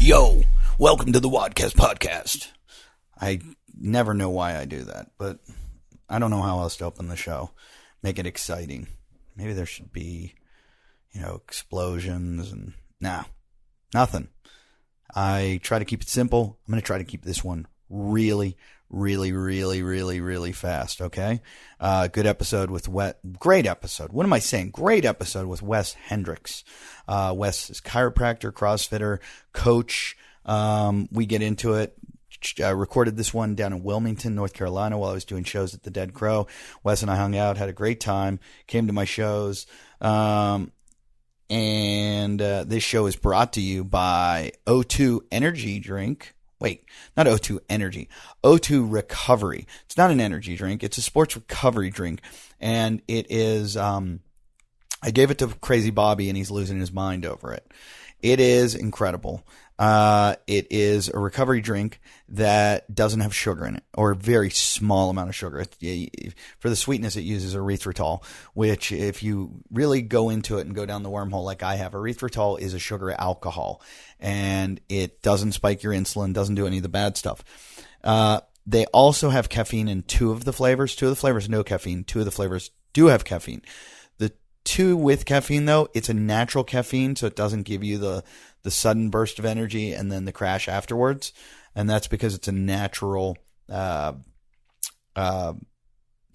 Yo, welcome to the Wadcast podcast. I never know why I do that, but I don't know how else to open the show. Make it exciting. Maybe there should be, explosions and nothing. I try to keep it simple. I'm going to try to keep this one really fast, okay? Good episode with great episode. What am I saying? Great episode with Wes Hendricks. Wes is chiropractor, CrossFitter, coach. We get into it. I recorded this one down in Wilmington, North Carolina while I was doing shows at the Dead Crow. Wes and I hung out, had a great time, came to my shows. And this show is brought to you by O2 Energy Drink. Wait, not O2 Energy. O2 Recovery. It's not an energy drink. It's a sports recovery drink. And it is, I gave it to Crazy Bobby and he's losing his mind over it. It is incredible. It is a recovery drink that doesn't have sugar in it, or a very small amount of sugar. For the sweetness, it uses erythritol, which if you really go into it and go down the wormhole like I have, erythritol is a sugar alcohol, and it doesn't spike your insulin, doesn't do any of the bad stuff. They also have caffeine in two of the flavors. Two of the flavors, no caffeine. Two of the flavors do have caffeine. The two with caffeine, though, it's a natural caffeine, so it doesn't give you the sudden burst of energy and then the crash afterwards. And that's because it's a natural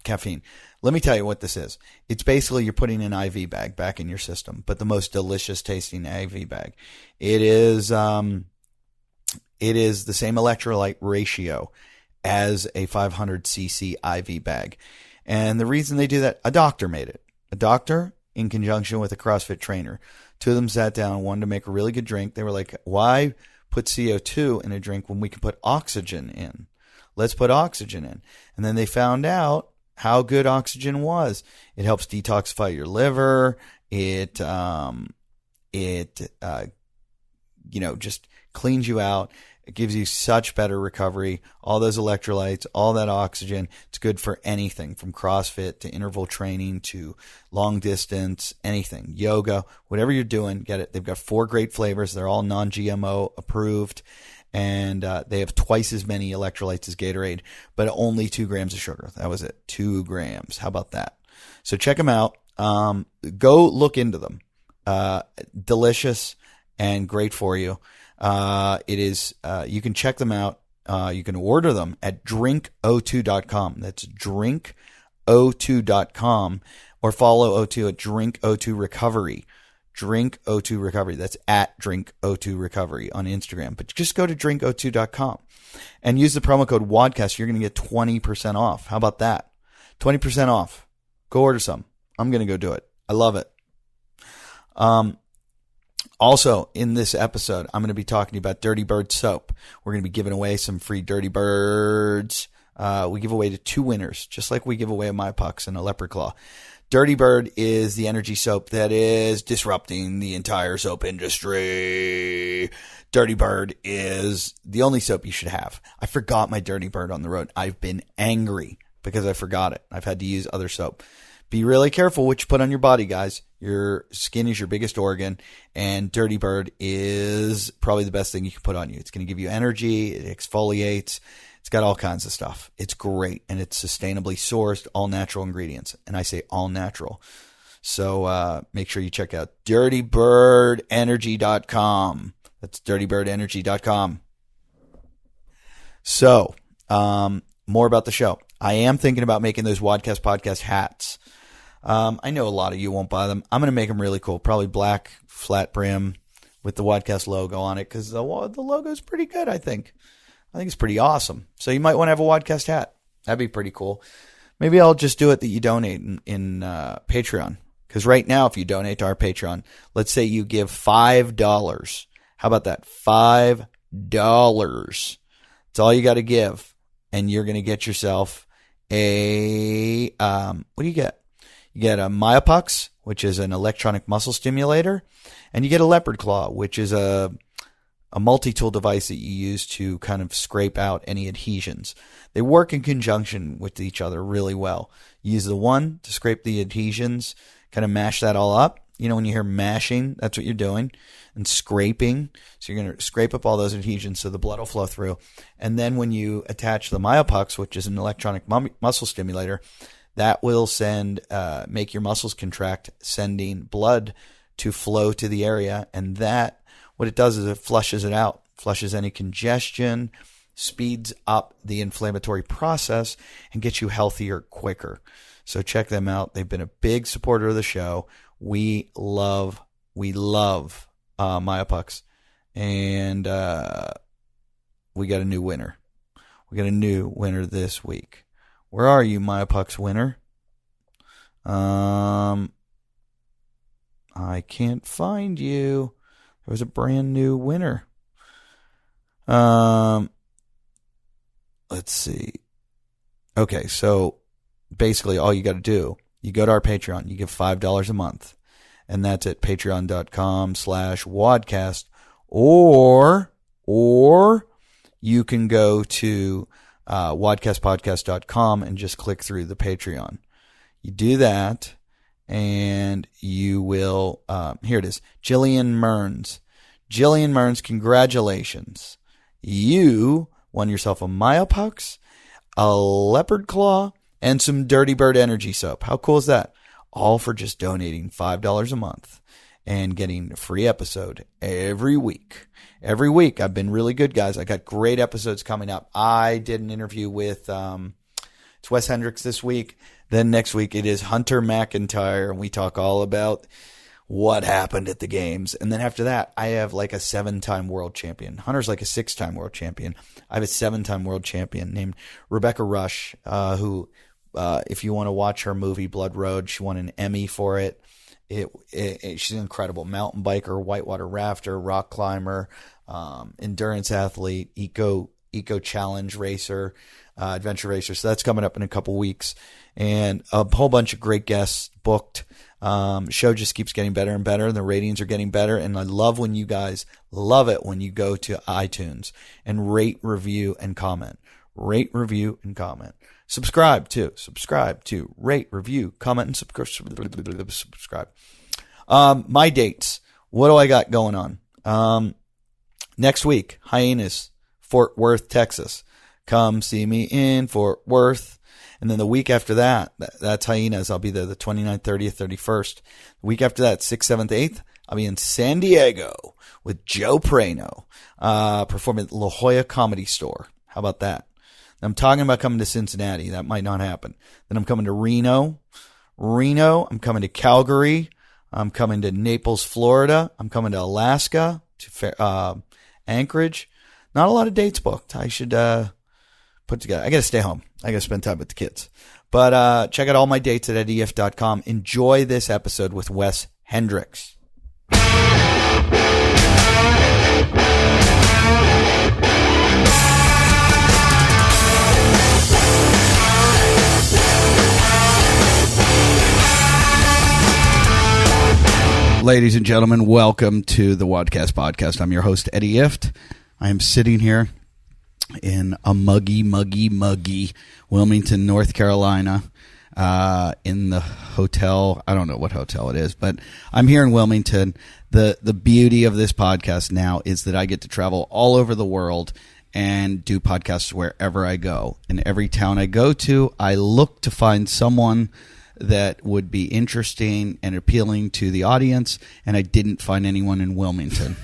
caffeine. Let me tell you what this is. It's basically you're putting an IV bag back in your system, but the most delicious tasting IV bag. It is the same electrolyte ratio as a 500 cc IV bag. And the reason they do that, a doctor made it. A doctor in conjunction with a CrossFit trainer. Two of them sat down and wanted to make a really good drink. They were like, why put CO2 in a drink when we can put oxygen in? Let's put oxygen in. And then they found out how good oxygen was. It helps detoxify your liver. It just cleans you out. It gives you such better recovery. All those electrolytes, all that oxygen. It's good for anything from CrossFit to interval training to long distance, anything. Yoga, whatever you're doing, get it. They've got 4 great flavors. They're all non-GMO approved. And they have twice as many electrolytes as Gatorade, but only 2 grams of sugar. That was it. 2 grams. How about that? So check them out. Go look into them. Delicious and great for you. It is, you can check them out. You can order them at drinko2.com. That's drinko2.com, or follow O2 at drinko2 recovery. Drinko2 recovery. That's at drinko2 recovery on Instagram. But just go to drinko2.com and use the promo code WADCAST. You're going to get 20% off. How about that? 20% off. Go order some. I'm going to go do it. I love it. Also, in this episode, I'm going to be talking to you about Dirty Bird soap. We're going to be giving away some free Dirty Birds. We give away to 2 winners, just like we give away a My Pucks and a Leopard Claw. Dirty Bird is the energy soap that is disrupting the entire soap industry. Dirty Bird is the only soap you should have. I forgot my Dirty Bird on the road. I've been angry because I forgot it. I've had to use other soap. Be really careful what you put on your body, guys. Your skin is your biggest organ, and Dirty Bird is probably the best thing you can put on you. It's going to give you energy. It exfoliates. It's got all kinds of stuff. It's great, and it's sustainably sourced, all natural ingredients. And I say all natural. So make sure you check out dirtybirdenergy.com. That's dirtybirdenergy.com. So more about the show. I am thinking about making those Wadcast podcast hats. I know a lot of you won't buy them. I'm going to make them really cool. Probably black, flat brim with the Wadcast logo on it because the logo is pretty good, I think. I think it's pretty awesome. So you might want to have a Wadcast hat. That'd be pretty cool. Maybe I'll just do it that you donate in Patreon. Because right now, if you donate to our Patreon, let's say you give $5. How about that? $5. That's all you got to give. And you're going to get yourself a, what do you get? You get a Myopux, which is an electronic muscle stimulator, and you get a Leopard Claw, which is a multi-tool device that you use to kind of scrape out any adhesions. They work in conjunction with each other really well. You use the one to scrape the adhesions, kind of mash that all up, when you hear mashing, that's what you're doing, and scraping. So you're going to scrape up all those adhesions so the blood will flow through. And then when you attach the MyoPucks, which is an electronic muscle stimulator, that will make your muscles contract, sending blood to flow to the area. And that, what it does is it flushes it out, flushes any congestion, speeds up the inflammatory process, and gets you healthier quicker. So check them out. They've been a big supporter of the show. We love MyoPucks. And we got a new winner. We got a new winner this week. Where are you, MyoPucks winner? I can't find you. There was a brand new winner. Let's see. Okay, so basically all you got to do, you go to our Patreon, you give $5 a month, and that's at patreon.com/wadcast, or you can go to wadcastpodcast.com and just click through the Patreon. You do that, and you will, here it is, Jillian Mearns. Jillian Mearns, congratulations. You won yourself a MyoPucks, a leopard claw, and some Dirty Bird energy soap. How cool is that? All for just donating $5 a month and getting a free episode every week. Every week. I've been really good, guys. I got great episodes coming up. I did an interview with it's Wes Hendricks this week. Then next week it is Hunter McIntyre, and we talk all about what happened at the games. And then after that, I have like a 7-time world champion. Hunter's like a 6-time world champion. I have a 7-time world champion named Rebecca Rush, who, if you want to watch her movie Blood Road, she won an Emmy for it. She's an incredible mountain biker, whitewater rafter, rock climber, endurance athlete, eco challenge racer, adventure racer. So that's coming up in a couple weeks, and a whole bunch of great guests booked. Show just keeps getting better and better, and the ratings are getting better. And I love when you guys love it when you go to iTunes and rate, review, and comment. Rate, review, and comment. Subscribe to, rate, review, comment, and subscribe. My dates. What do I got going on? Next week, Hyenas, Fort Worth, Texas. Come see me in Fort Worth. And then the week after that, that's Hyenas. I'll be there the 29th, 30th, 31st. The week after that, 6th, 7th, 8th, I'll be in San Diego with Joe Prano, performing at La Jolla Comedy Store. How about that? I'm talking about coming to Cincinnati. That might not happen. Then I'm coming to Reno. I'm coming to Calgary. I'm coming to Naples, Florida. I'm coming to Alaska, to Anchorage. Not a lot of dates booked. I should put together. I got to stay home. I got to spend time with the kids. But check out all my dates at eddieif.com. Enjoy this episode with Wes Hendricks. Ladies and gentlemen, welcome to the Wadcast Podcast. I'm your host, Eddie Ift. I am sitting here in a muggy Wilmington, North Carolina, in the hotel. I don't know what hotel it is, but I'm here in Wilmington. The beauty of this podcast now is that I get to travel all over the world and do podcasts wherever I go. In every town I go to, I look to find someone that would be interesting and appealing to the audience, and I didn't find anyone in Wilmington.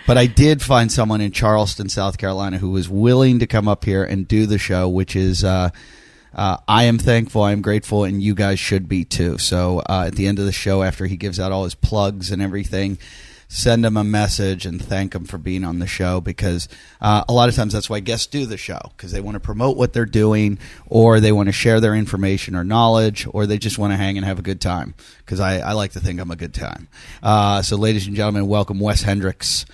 But I did find someone in Charleston, South Carolina, who was willing to come up here and do the show, which is I am thankful, I am grateful, and you guys should be too. So at the end of the show, after he gives out all his plugs and everything, send him a message and thank him for being on the show, because a lot of times that's why guests do the show, because they want to promote what they're doing, or they want to share their information or knowledge, or they just want to hang and have a good time, because I like to think I'm a good time. So ladies and gentlemen, welcome Wes Hendricks,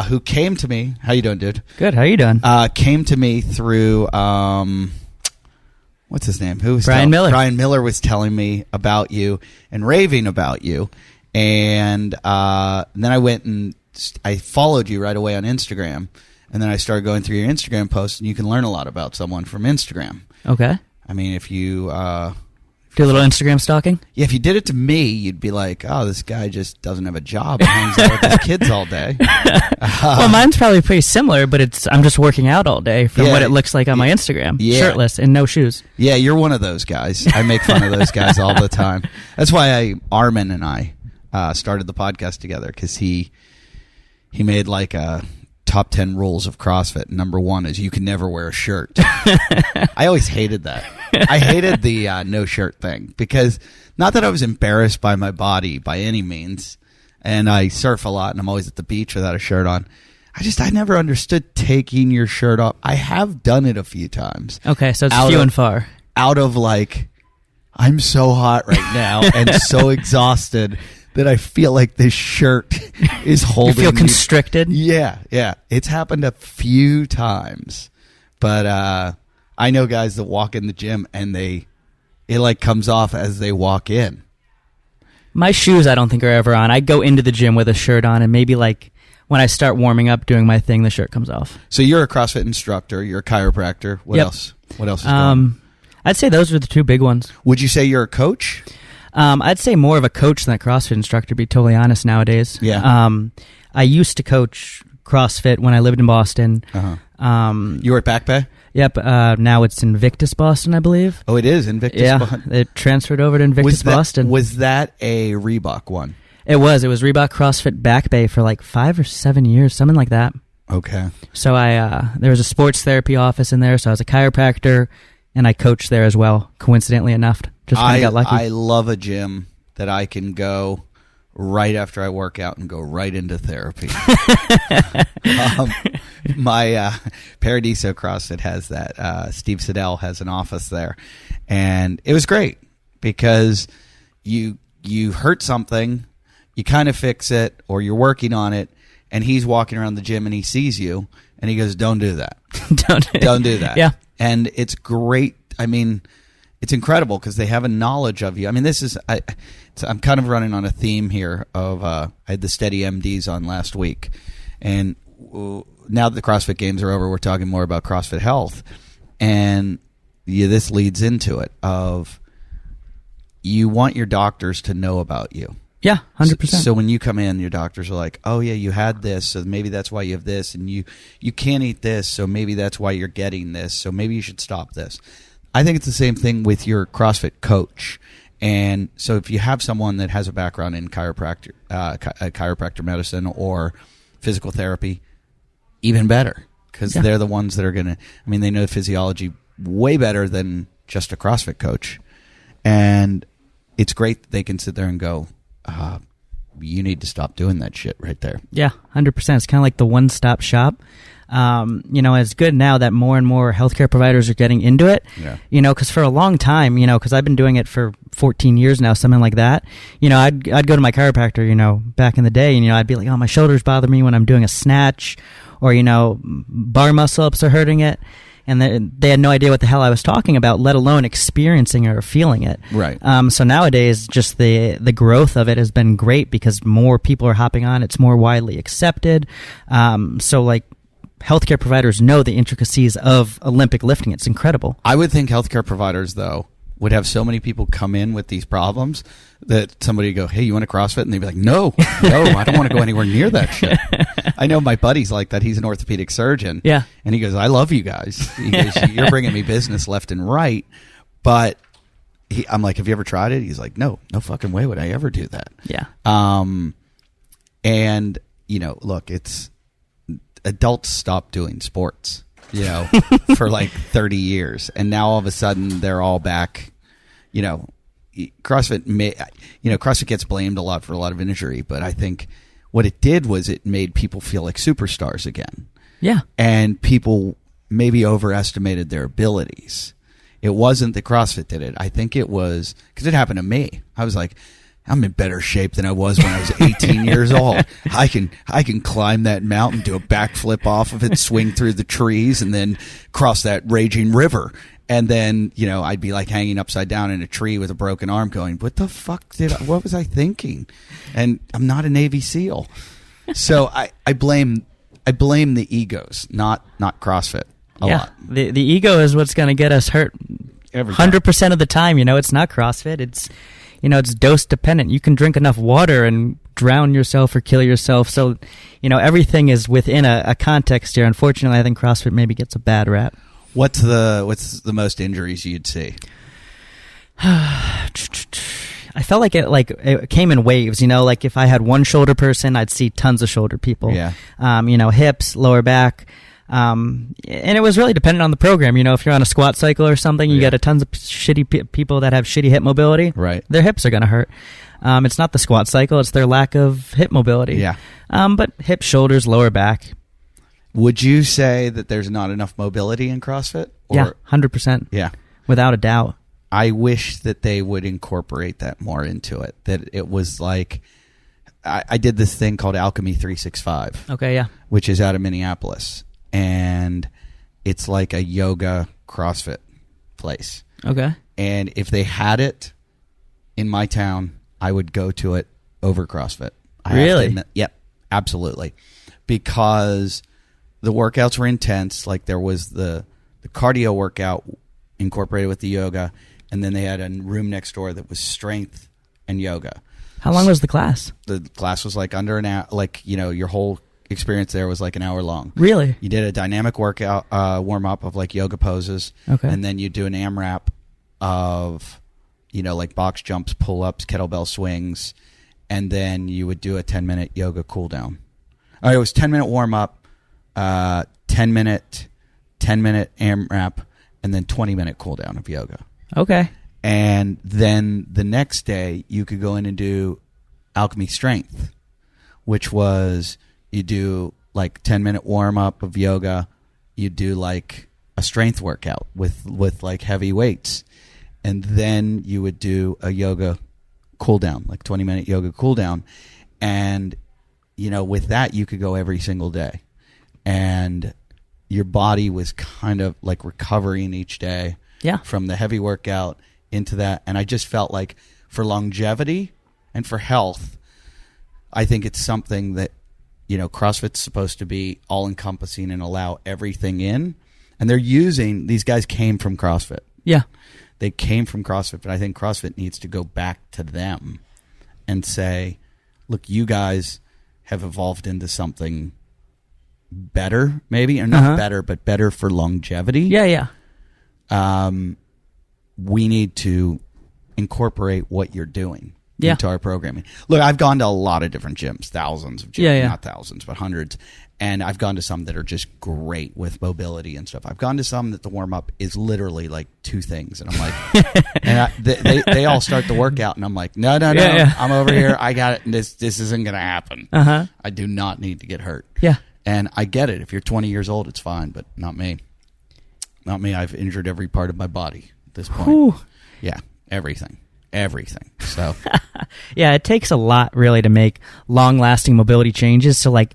who came to me. How you doing, dude? Good. How you doing? Came to me through what's his name? Brian Miller. Brian Miller was telling me about you and raving about you. And then I went and I followed you right away on Instagram, and then I started going through your Instagram posts, and you can learn a lot about someone from Instagram. Okay. I mean, if you Do a little Instagram stalking? Yeah, if you did it to me, you'd be like, oh, this guy just doesn't have a job and hangs out with his kids all day. Well, mine's probably pretty similar, but I'm just working out all day from what it looks like on my Instagram. Yeah. Shirtless and no shoes. Yeah, you're one of those guys. I make fun of those guys all the time. That's why Armin and I started the podcast together, because he made like a top 10 rules of CrossFit. Number 1 is you can never wear a shirt. I always hated that. I hated the no shirt thing, because not that I was embarrassed by my body by any means, and I surf a lot and I'm always at the beach without a shirt on. I never understood taking your shirt off. I have done it a few times. Okay, so it's few and far. Out of like, I'm so hot right now and so exhausted that I feel like this shirt is holding me. You feel constricted? Yeah. It's happened a few times. But I know guys that walk in the gym and it like comes off as they walk in. My shoes I don't think are ever on. I go into the gym with a shirt on, and maybe like when I start warming up doing my thing, the shirt comes off. So you're a CrossFit instructor. You're a chiropractor. What else? What else is going on? I'd say those are the 2 big ones. Would you say you're a coach? I'd say more of a coach than a CrossFit instructor, to be totally honest, nowadays. Yeah. I used to coach CrossFit when I lived in Boston. Uh-huh. You were at Back Bay? Yep. Now it's Invictus Boston, I believe. Oh, it is Invictus Boston? Yeah, it transferred over to Invictus Boston. Was that a Reebok one? It was. It was Reebok CrossFit Back Bay for like 5 or 7 years, something like that. Okay. So there was a sports therapy office in there, so I was a chiropractor, and I coached there as well, coincidentally enough. Just kind of got lucky. I love a gym that I can go right after I work out and go right into therapy. My Paradiso CrossFit has that. Steve Siddell has an office there. And it was great because you hurt something, you kind of fix it, or you're working on it, and he's walking around the gym and he sees you and he goes, don't do that. Don't do that. Yeah. And it's great. I mean, it's incredible because they have a knowledge of you. I mean, I'm kind of running on a theme here of I had the Steady MDs on last week, and now that the CrossFit Games are over, we're talking more about CrossFit Health, and this leads into it of you want your doctors to know about you. Yeah, 100%. So when you come in, your doctors are like, oh, yeah, you had this, so maybe that's why you have this, and you can't eat this, so maybe that's why you're getting this, so maybe you should stop this. I think it's the same thing with your CrossFit coach. And so if you have someone that has a background in chiropractor medicine or physical therapy, even better, because they're the ones that are going to, I mean, they know physiology way better than just a CrossFit coach. And it's great that they can sit there and go, you need to stop doing that shit right there. Yeah, 100%. It's kind of like the one-stop shop. It's good now that more and more healthcare providers are getting into it, because for a long time, because I've been doing it for 14 years now, something like that, I'd go to my chiropractor, back in the day, and, I'd be like, oh, my shoulders bother me when I'm doing a snatch, or, bar muscle-ups are hurting it. And they had no idea what the hell I was talking about, let alone experiencing or feeling it. Right. So nowadays, just the growth of it has been great because more people are hopping on. It's more widely accepted. Healthcare providers know the intricacies of Olympic lifting. It's incredible. I would think healthcare providers, though, would have so many people come in with these problems that somebody would go, hey, you want to CrossFit? And they'd be like, no, I don't want to go anywhere near that shit. I know my buddy's like that. He's an orthopedic surgeon. Yeah. And he goes, I love you guys. He goes, you're bringing me business left and right. But I'm like, have you ever tried it? He's like, no fucking way would I ever do that. Yeah. And, look, it's adults stopped doing sports, for like 30 years. And now all of a sudden they're all back. CrossFit gets blamed a lot for a lot of injury, but I think what it did was it made people feel like superstars again. Yeah. And people maybe overestimated their abilities. It wasn't that CrossFit did it. I think it was because it happened to me. I was like, I'm in better shape than I was when I was 18 years old. I can climb that mountain, do a backflip off of it, swing through the trees, and then cross that raging river. And then, I'd be like hanging upside down in a tree with a broken arm going, what the fuck what was I thinking? And I'm not a Navy SEAL. So I blame the egos, not CrossFit a lot. The ego is what's going to get us hurt every time. 100% of the time. It's not CrossFit. It's it's dose dependent. You can drink enough water and drown yourself or kill yourself. So everything is within a context here. Unfortunately, I think CrossFit maybe gets a bad rap. What's the most injuries you'd see? I felt like it came in waves, like if I had one shoulder person, I'd see tons of shoulder people. Yeah. Hips, lower back. And it was really dependent on the program. If you're on a squat cycle or something, you get a tons of shitty people that have shitty hip mobility. Right. Their hips are going to hurt. It's not the squat cycle, it's their lack of hip mobility. Yeah. But hips, shoulders, lower back. Would you say that there's not enough mobility in CrossFit? Yeah, 100%. Yeah. Without a doubt. I wish that they would incorporate that more into it. That it was like, I did this thing called Alchemy 365. Okay, yeah. Which is out of Minneapolis. And it's like a yoga CrossFit place. Okay. And if they had it in my town, I would go to it over CrossFit. Really? Yep, absolutely. Because the workouts were intense. Like there was the cardio workout incorporated with the yoga, and then they had a room next door that was strength and yoga. How long was the class? The class was like under an hour. Like, your whole experience there was like an hour long. Really? You did a dynamic workout, warm up of like yoga poses. Okay. And then you do an AMRAP of, like box jumps, pull ups, kettlebell swings. And then you would do a 10-minute yoga cool down. All right, it was 10-minute warm up, 10-minute AMRAP, and then 20-minute cool down of yoga. Okay. And then the next day you could go in and do Alchemy Strength, which was you do like 10-minute warm up of yoga, you do like a strength workout with like heavy weights, and then you would do a yoga cool down, like 20-minute yoga cool down. And with that you could go every single day, and your body was kind of like recovering each day. Yeah. From the heavy workout into that. And I just felt like for longevity and for health, I think it's something that, CrossFit's supposed to be all encompassing and allow everything in. And these guys came from CrossFit. Yeah. They came from CrossFit, but I think CrossFit needs to go back to them and say, look, you guys have evolved into something better, maybe, or not better, but better for longevity. Yeah, yeah. We need to incorporate what you're doing into our programming. Look, I've gone to a lot of different gyms, thousands of gyms, not thousands, but hundreds. And I've gone to some that are just great with mobility and stuff. I've gone to some that the warm up is literally like two things. And I'm like, and they all start the workout and I'm like, no, I'm over here. I got it. And this isn't going to happen. I do not need to get hurt. Yeah. And I get it. If you're 20 years old, it's fine, but not me. Not me. I've injured every part of my body at this point. Whew. Yeah, everything. So yeah, it takes a lot really to make long-lasting mobility changes. So like,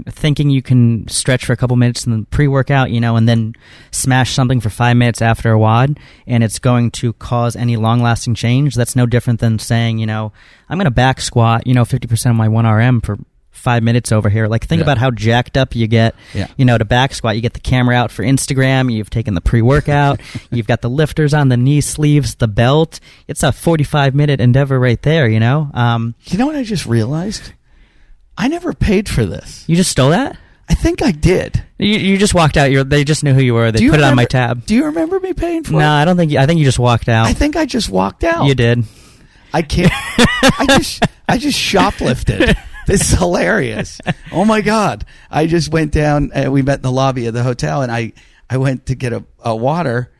thinking you can stretch for a couple minutes in the pre-workout, and then smash something for 5 minutes after a WOD, and it's going to cause any long-lasting change. That's no different than saying, I'm going to back squat, 50% of my 1RM for 5 minutes over here. Like, think about how jacked up you get, to back squat. You get the camera out for Instagram. You've taken the pre-workout. You've got the lifters on, the knee sleeves, the belt. It's a 45-minute endeavor right there, You know what I just realized? I never paid for this. You just stole that? I think I did. You just walked out. They just knew who you were. They put it on my tab. Do you remember me paying for it? No, I don't think. I think you just walked out. I think I just walked out. You did. I can't. I just shoplifted. This is hilarious. Oh my God. I just went down and we met in the lobby of the hotel, and I went to get a water,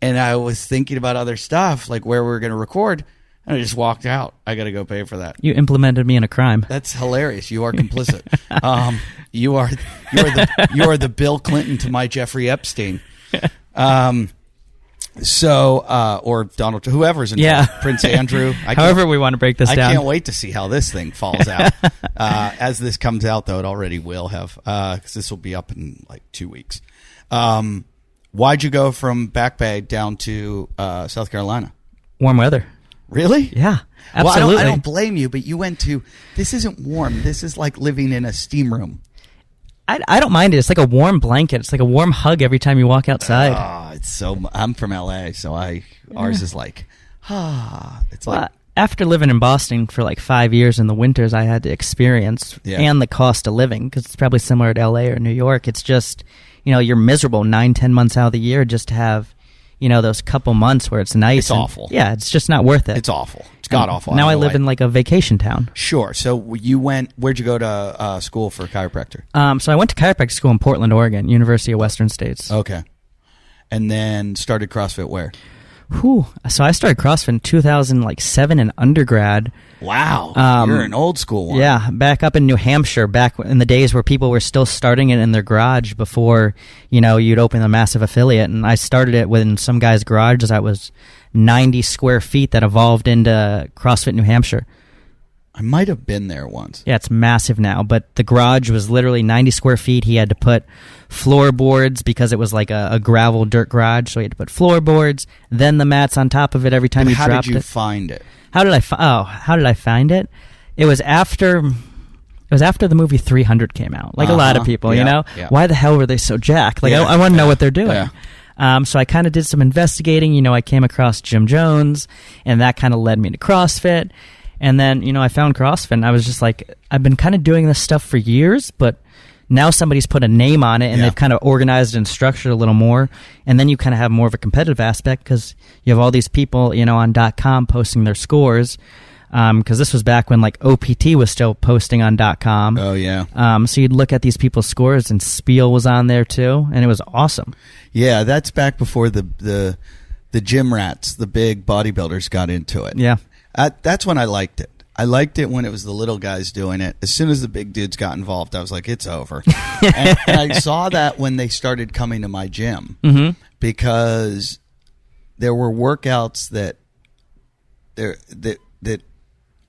and I was thinking about other stuff, like where we were going to record, and I just walked out. I got to go pay for that. You implemented me in a crime. That's hilarious. You are complicit. You are the Bill Clinton to my Jeffrey Epstein. Or Donald, whoever's involved, Prince Andrew. However we want to break this down. I can't wait to see how this thing falls out. As this comes out, though, it already will have, because this will be up in like 2 weeks. Why'd you go from Back Bay down to South Carolina? Warm weather. Really? Yeah, absolutely. Well, I don't blame you, but you went to, this isn't warm. This is like living in a steam room. I don't mind it. It's like a warm blanket. It's like a warm hug every time you walk outside. I'm from LA, so ours is like, it's like. After living in Boston for like 5 years in the winters, I had to experience and the cost of living, because it's probably similar to LA or New York. It's just, you're miserable 9-10 months out of the year just to have, those couple months where it's nice. It's awful. Yeah, it's just not worth it. It's awful. It's god awful. Now I live in like a vacation town. Sure. So where'd you go to school for chiropractor? So I went to chiropractic school in Portland, Oregon, University of Western States. Okay. And then started CrossFit where? So I started CrossFit in 2007 in undergrad. Wow. You're an old school one. Yeah, back up in New Hampshire, back in the days where people were still starting it in their garage before, you'd open a massive affiliate. And I started it in some guy's garage that was 90 square feet that evolved into CrossFit New Hampshire. I might have been there once. Yeah, it's massive now, but the garage was literally 90 square feet. He had to put floorboards because it was like a gravel dirt garage, so he had to put floorboards, then the mats on top of it every time you dropped it. How did you find it? How did I find it? It was after the movie 300 came out. Like a lot of people, Yeah. Why the hell were they so jacked? Like I want to know what they're doing. Yeah. So I kind of did some investigating. I came across Jim Jones, and that kind of led me to CrossFit. And then, I found CrossFit, and I was just like, I've been kind of doing this stuff for years, but now somebody's put a name on it, and they've kind of organized and structured a little more. And then you kind of have more of a competitive aspect because you have all these people, on .com posting their scores. Because this was back when like OPT was still posting on .com. Oh, yeah. So you'd look at these people's scores, and Spiel was on there too, and it was awesome. Yeah, that's back before the gym rats, the big bodybuilders got into it. Yeah. That's when I liked it. I liked it when it was the little guys doing it. As soon as the big dudes got involved, I was like, it's over. and I saw that when they started coming to my gym, because there were workouts that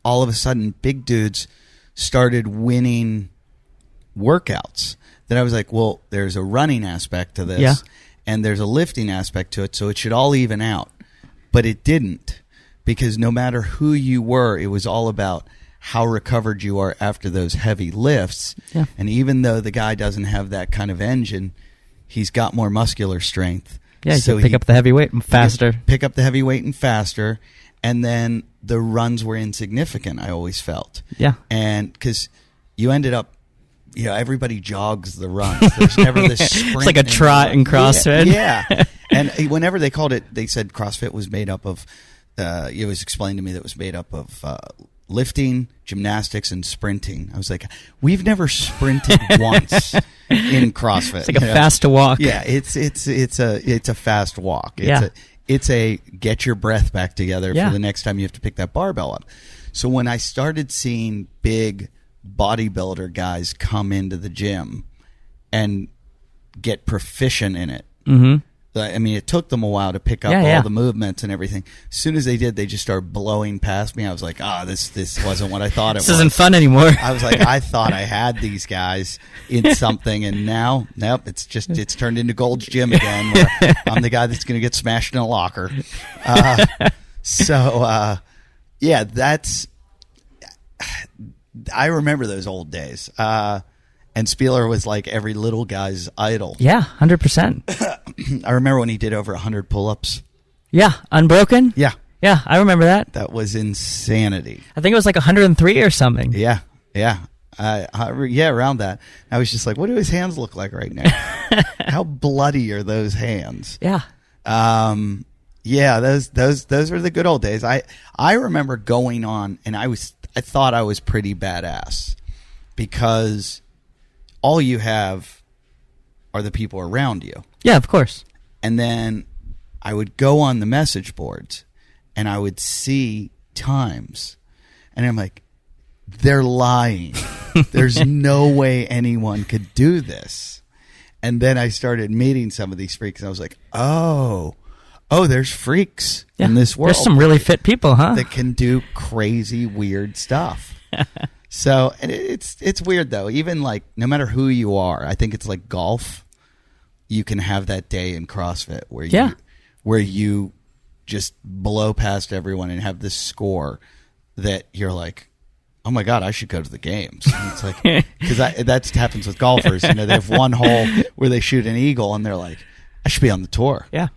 all of a sudden big dudes started winning workouts. That I was like, well, there's a running aspect to this, and there's a lifting aspect to it, so it should all even out. But it didn't. Because no matter who you were, it was all about how recovered you are after those heavy lifts. Yeah. And even though the guy doesn't have that kind of engine, he's got more muscular strength. Yeah, so pick up the heavy weight faster. Pick up the heavy weight and faster. And then the runs were insignificant, I always felt. Yeah. And because you ended up, everybody jogs the runs. There's never this sprint. It's like a trot in CrossFit. Yeah. And whenever they called it, they said CrossFit was made up of, it was explained to me that it was made up of lifting, gymnastics, and sprinting. I was like, we've never sprinted once in CrossFit. It's like a fast walk. Yeah, it's a fast walk. It's a get your breath back together for the next time you have to pick that barbell up. So when I started seeing big bodybuilder guys come into the gym and get proficient in it, I mean, it took them a while to pick up all the movements and everything. As soon as they did, they just started blowing past me. I was like, this wasn't what I thought it was. This isn't fun anymore. I was like, I thought I had these guys in something, and now, nope, it's turned into Gold's Gym again, where I'm the guy that's going to get smashed in a locker. I remember those old days. And Spieler was like every little guy's idol. Yeah, 100%. I remember when he did over 100 pull-ups. Yeah, unbroken? Yeah. Yeah, I remember that. That was insanity. I think it was like 103 or something. Yeah. Around that. I was just like, what do his hands look like right now? How bloody are those hands? Yeah. Those were the good old days. I remember going on, and I thought I was pretty badass, because all you have are the people around you. Yeah, of course. And then I would go on the message boards, and I would see times, and I'm like, they're lying. There's no way anyone could do this. And then I started meeting some of these freaks, and I was like, oh, there's freaks in this world. There's some really fit people, huh? That can do crazy, weird stuff. So, and it's weird though. Even like, no matter who you are, I think it's like golf. You can have that day in CrossFit where you just blow past everyone and have this score that you're like, oh my God, I should go to the games. And it's like, because that happens with golfers. They have one hole where they shoot an eagle, and they're like, I should be on the tour. Yeah.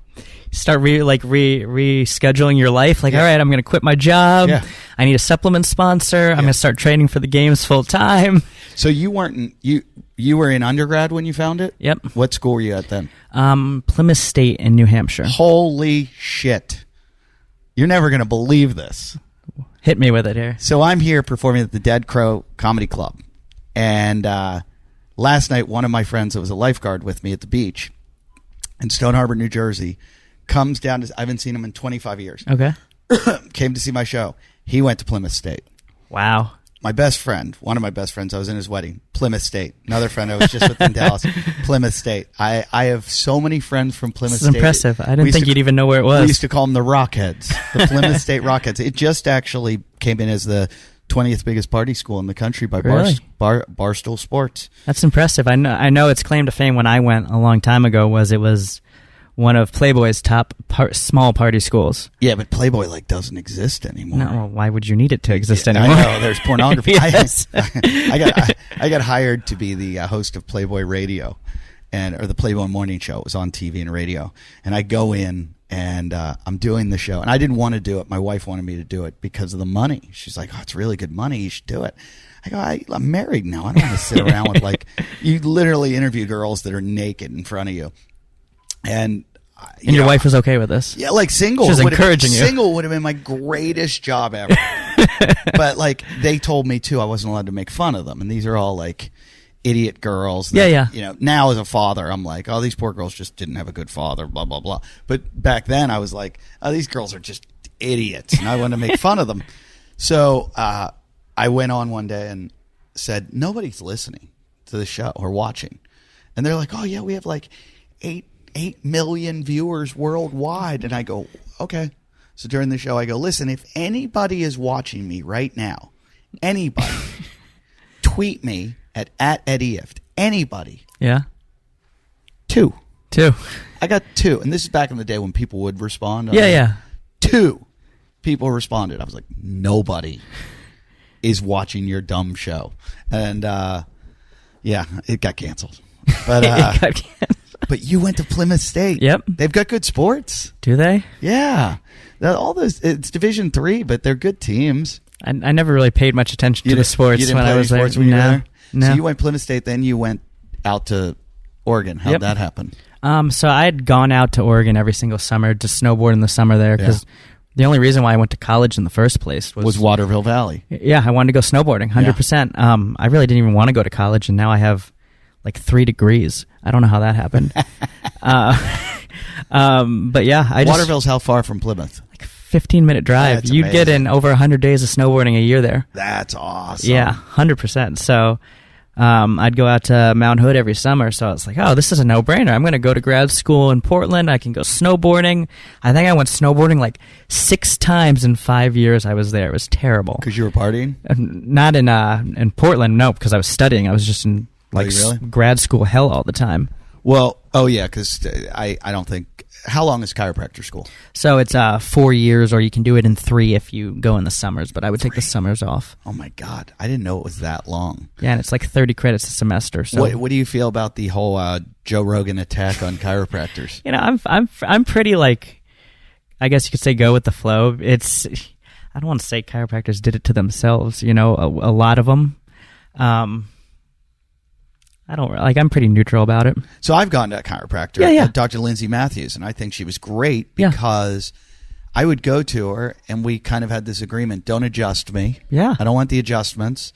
Start rescheduling your life. Like, all right, I'm going to quit my job. Yeah. I need a supplement sponsor. I'm going to start training for the games full time. So you weren't you were in undergrad when you found it? Yep. What school were you at then? Plymouth State in New Hampshire. Holy shit. You're never going to believe this. Hit me with it here. So I'm here performing at the Dead Crow Comedy Club. And last night, one of my friends that was a lifeguard with me at the beach in Stone Harbor, New Jersey, comes down to, I haven't seen him in 25 years. Okay. Came to see my show. He went to Plymouth State. Wow. My best friend, one of my best friends, I was in his wedding, Plymouth State. Another friend I was just with in Dallas, Plymouth State. I have so many friends from Plymouth State. This is impressive. I didn't think you'd even know where it was. We used to call them the Rockheads, the Plymouth State Rockheads. It just actually came in as the 20th biggest party school in the country by Barstool Sports. That's impressive. I know its claim to fame when I went a long time ago was it was one of Playboy's top small party schools. Yeah, but Playboy doesn't exist anymore. No, well, why would you need it to exist anymore? I know, there's pornography. Yes. I got hired to be the host of Playboy Radio, or the Playboy Morning Show. It was on TV and radio, and I go in and I'm doing the show, and I didn't want to do it. My wife wanted me to do it because of the money. She's like, "Oh, it's really good money. You should do it." I go, I'm married now. I don't want to sit around with you literally interview girls that are naked in front of you. And your wife was okay with this? Yeah, single. She was encouraging you. Single would have been my greatest job ever. But they told me too I wasn't allowed to make fun of them, and these are all idiot girls. That, now as a father, I'm like, oh, these poor girls just didn't have a good father. Blah blah blah. But back then, I was like, oh, these girls are just idiots, and I wanted to make fun of them. So I went on one day and said, nobody's listening to the show or watching, and they're like, oh yeah, we have 8 million viewers worldwide. And I go, okay. So during the show, I go, listen, if anybody is watching me right now, anybody, tweet me at Eddie Ift. Anybody. Yeah. 2. I got 2. And this is back in the day when people would respond. Yeah. 2 people responded. I was like, nobody is watching your dumb show. And, it got canceled. But, it got canceled. But you went to Plymouth State. Yep. They've got good sports. Do they? Yeah. All those, it's Division III, but they're good teams. I never really paid much attention to the sports when I was there. When you were there? No. So you went Plymouth State, then you went out to Oregon. How'd that happen? So I had gone out to Oregon every single summer to snowboard in the summer there because the only reason why I went to college in the first place was Waterville Valley. Yeah, I wanted to go snowboarding, 100%. I really didn't even want to go to college, and now I have 3 degrees. I don't know how that happened. But yeah, Waterville's how far from Plymouth? 15-minute drive. That's You'd get in over 100 days of snowboarding a year there. That's awesome. Yeah, 100%. So I'd go out to Mount Hood every summer. So I was like, oh, this is a no-brainer. I'm going to go to grad school in Portland. I can go snowboarding. I think I went snowboarding 6 times in 5 years I was there. It was terrible. Because you were partying? Not in Portland, no, because I was studying. I was just in really? grad school hell all the time. Well, because I don't think... How long is chiropractor school? So it's 4 years, or you can do it in 3 if you go in the summers, but I would take the summers off. Oh, my God. I didn't know it was that long. Yeah, and it's 30 credits a semester. So what do you feel about the whole Joe Rogan attack on chiropractors? I'm pretty I guess you could say go with the flow. It's... I don't want to say chiropractors did it to themselves, a lot of them. I don't I'm pretty neutral about it. So I've gone to a chiropractor, Dr. Lindsay Matthews, and I think she was great because I would go to her and we kind of had this agreement: don't adjust me. Yeah, I don't want the adjustments.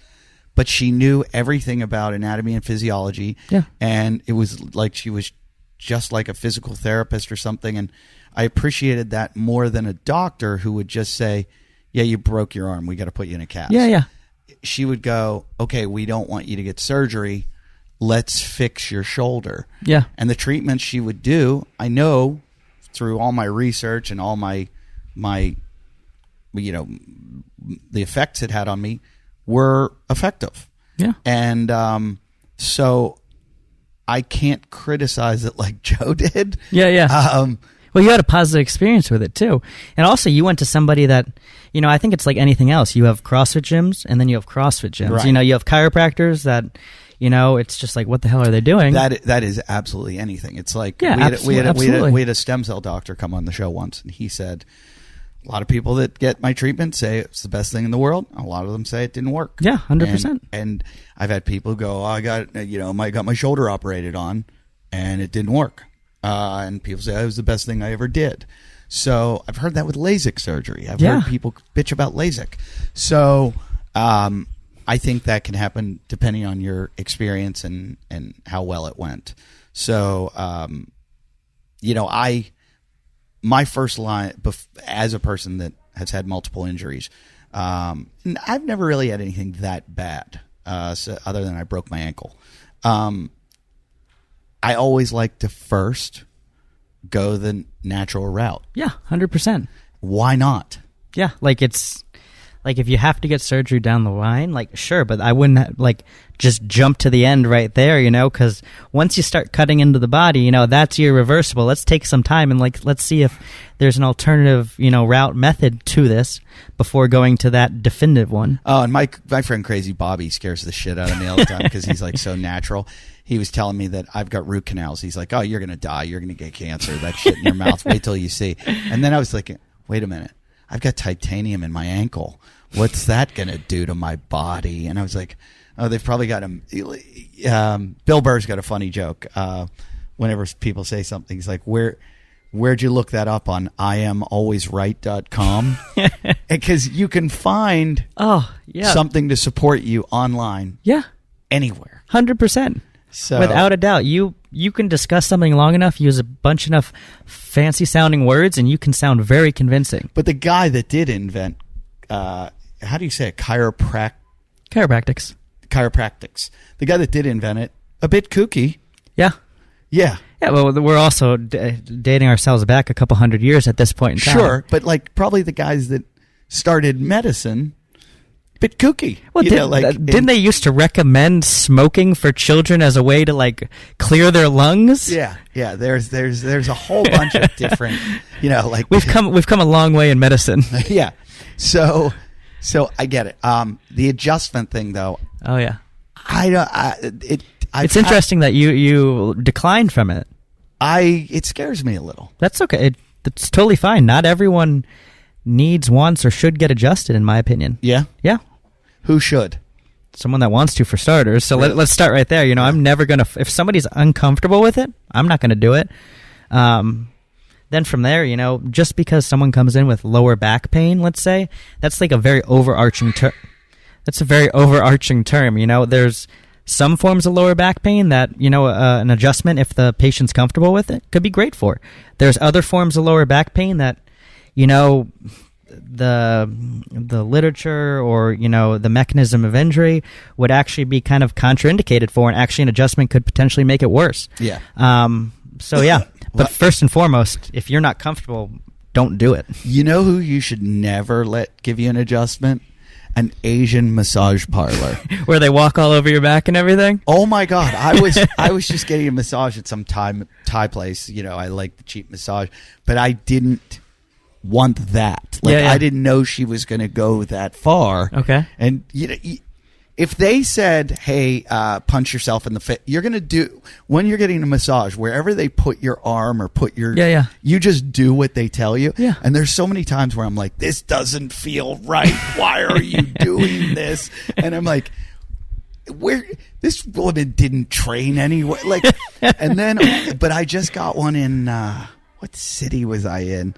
But she knew everything about anatomy and physiology. Yeah, and it was like she was just like a physical therapist or something. And I appreciated that more than a doctor who would just say, "Yeah, you broke your arm. We got to put you in a cast." Yeah. She would go, "Okay, we don't want you to get surgery. Let's fix your shoulder." Yeah. And the treatments she would do, I know through all my research and all my the effects it had on me were effective. Yeah. And so I can't criticize it like Joe did. Yeah. Well, you had a positive experience with it too. And also you went to somebody that, I think it's like anything else. You have CrossFit gyms and then you have CrossFit gyms. Right. You have chiropractors that, it's just like, what the hell are they doing? That is absolutely anything. It's like, yeah, we had a stem cell doctor come on the show once, and he said, a lot of people that get my treatment say it's the best thing in the world. A lot of them say it didn't work. Yeah, 100%. And I've had people go, I got my shoulder operated on, and it didn't work. And people say it was the best thing I ever did. So I've heard that with LASIK surgery. I've heard people bitch about LASIK. So I think that can happen depending on your experience and how well it went. So, my first line as a person that has had multiple injuries, I've never really had anything that bad, other than I broke my ankle. I always like to first go the natural route. Yeah, 100%. Why not? Yeah, it's like if you have to get surgery down the line, sure, but I wouldn't just jump to the end right there, because once you start cutting into the body, that's irreversible. Let's take some time and let's see if there's an alternative, route method to this before going to that definitive one. Oh, and my friend Crazy Bobby scares the shit out of me all the time because he's so natural. He was telling me that I've got root canals. He's like, oh, you're going to die. You're going to get cancer. That shit in your mouth. Wait till you see. And then I was thinking, wait a minute. I've got titanium in my ankle. What's that going to do to my body? And I was like, oh, they've probably got him. Bill Burr's got a funny joke. Whenever people say something, he's like, where'd you look that up on? IamAlwaysRight.com? Because you can find something to support you online. Yeah. Anywhere. 100%. So, without a doubt, you can discuss something long enough, use a bunch enough fancy sounding words, and you can sound very convincing. But the guy that did invent, how do you say it? Chiropractics. The guy that did invent it, a bit kooky. Yeah. Yeah. Yeah, well, we're also dating ourselves back a couple hundred years at this point in time. Sure, but probably the guys that started medicine, bit kooky. Well, didn't they used to recommend smoking for children as a way to clear their lungs? Yeah. There's a whole bunch of different, we've come a long way in medicine. Yeah. So I get it. The adjustment thing, though. Oh yeah. It's interesting that you declined from it. It scares me a little. That's okay. It's totally fine. Not everyone needs, wants, or should get adjusted, in my opinion. Yeah? Yeah. Who should? Someone that wants to, for starters. So really? let's start right there. Yeah. I'm never going to... If somebody's uncomfortable with it, I'm not going to do it. Then from there, just because someone comes in with lower back pain, let's say, that's a very overarching term. That's a very overarching term. There's some forms of lower back pain that, an adjustment, if the patient's comfortable with it, could be great for. There's other forms of lower back pain that, the literature or the mechanism of injury would actually be kind of contraindicated for, and actually an adjustment could potentially make it worse. Yeah. So yeah, but first and foremost, if you're not comfortable, don't do it. You know who you should never let give you an adjustment? An Asian massage parlor where they walk all over your back and everything. Oh my God. I was just getting a massage at some Thai place. I like the cheap massage, but I didn't want that. I didn't know she was going to go that far. Okay. And if they said, hey, punch yourself in the face, you're going to do, when you're getting a massage, wherever they put your arm or put your, you just do what they tell you. Yeah. And there's so many times where I'm like, this doesn't feel right. Why are you doing this? And I'm like, this woman didn't train anywhere. And then, but I just got one in, what city was I in?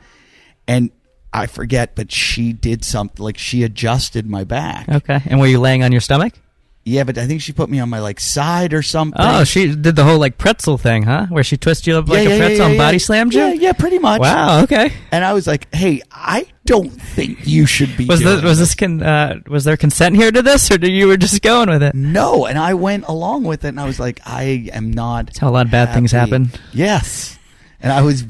And I forget, but she did something, she adjusted my back. Okay. And were you laying on your stomach? Yeah, but I think she put me on my side or something. Oh, she did the whole pretzel thing, huh? Where she twisted you up like a pretzel and body slammed you? Yeah, pretty much. Wow, okay. And I was like, hey, I don't think you should be doing this. Was there consent here to this, or you were just going with it? No, and I went along with it, and I was like, I am not That's how a lot of bad things happen. Yes. And I was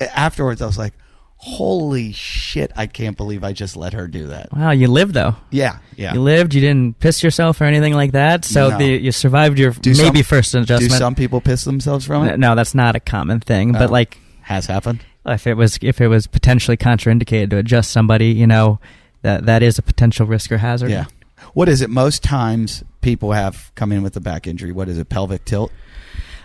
afterwards, I was like, holy shit, I can't believe I just let her do that. Wow, you lived, though. Yeah. You lived, you didn't piss yourself or anything like that, so no. You survived your first adjustment. Do some people piss themselves from it? No, that's not a common thing, but Has happened? If it was potentially contraindicated to adjust somebody, you know, that is a potential risk or hazard. Yeah. What is it? Most times people have come in with a back injury. What is it? Pelvic tilt?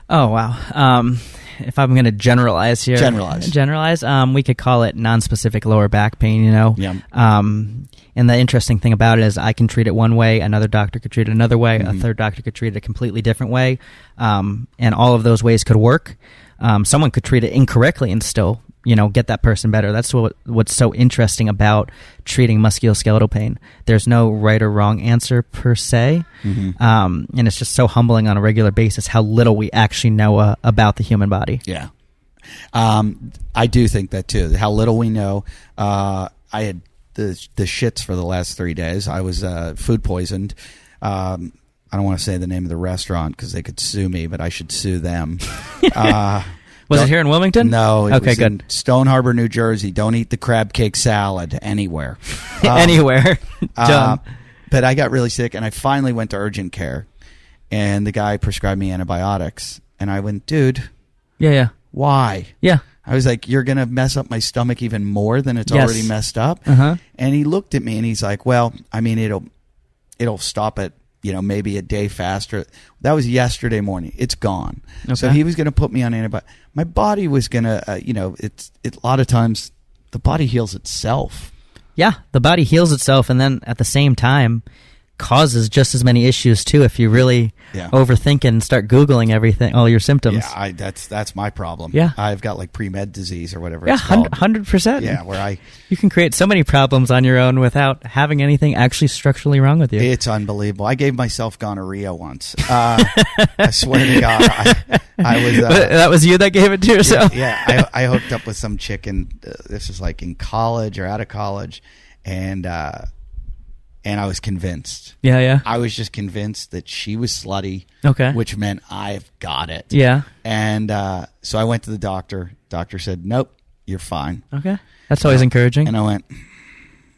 Oh, wow. If I'm going to generalize here. Generalize. We could call it nonspecific lower back pain, you know. Yeah. And the interesting thing about it is I can treat it one way, another doctor could treat it another way, Mm-hmm. a third doctor could treat it a completely different way, and all of those ways could work. Someone could treat it incorrectly and still, you know, get that person better. That's what's so interesting about treating musculoskeletal pain. There's no right or wrong answer per se, and it's just so humbling on a regular basis how little we actually know about the human body. Yeah. I do think that too. How little we know. I had the shits for the last 3 days. I was food poisoned. I don't want to say the name of the restaurant because they could sue me, but I should sue them. Was it here in Wilmington? No. It was good. in Stone Harbor, New Jersey. Don't eat the crab cake salad anywhere. Anywhere. Done. But I got really sick, and I finally went to urgent care, and the guy prescribed me antibiotics. And I went, dude, Yeah. why? Yeah. I was like, you're going to mess up my stomach even more than it's Yes. already messed up? Uh-huh. And he looked at me, and he's like, well, I mean, it'll stop it, you know, maybe a day faster. That was yesterday morning. It's gone. Okay. So he was going to put me on antibiotics. My body was going to, you know, a lot of times the body heals itself. Yeah, the body heals itself, and then at the same time causes just as many issues too if you really overthink and start Googling everything, all your symptoms. Yeah, that's my problem. Yeah. I've got like pre-med disease or whatever Yeah, it's called. 100%. Yeah, where you can create so many problems on your own without having anything actually structurally wrong with you. It's unbelievable. I gave myself gonorrhea once. I swear to God, I was. That was you that gave it to yourself? Yeah, I hooked up with some chick, this was like in college or out of college, and I was convinced. Yeah. I was just convinced that she was slutty. Okay. Which meant I've got it. Yeah. And so I went to the doctor. Doctor said, nope, you're fine. Okay. That's always encouraging. And I went,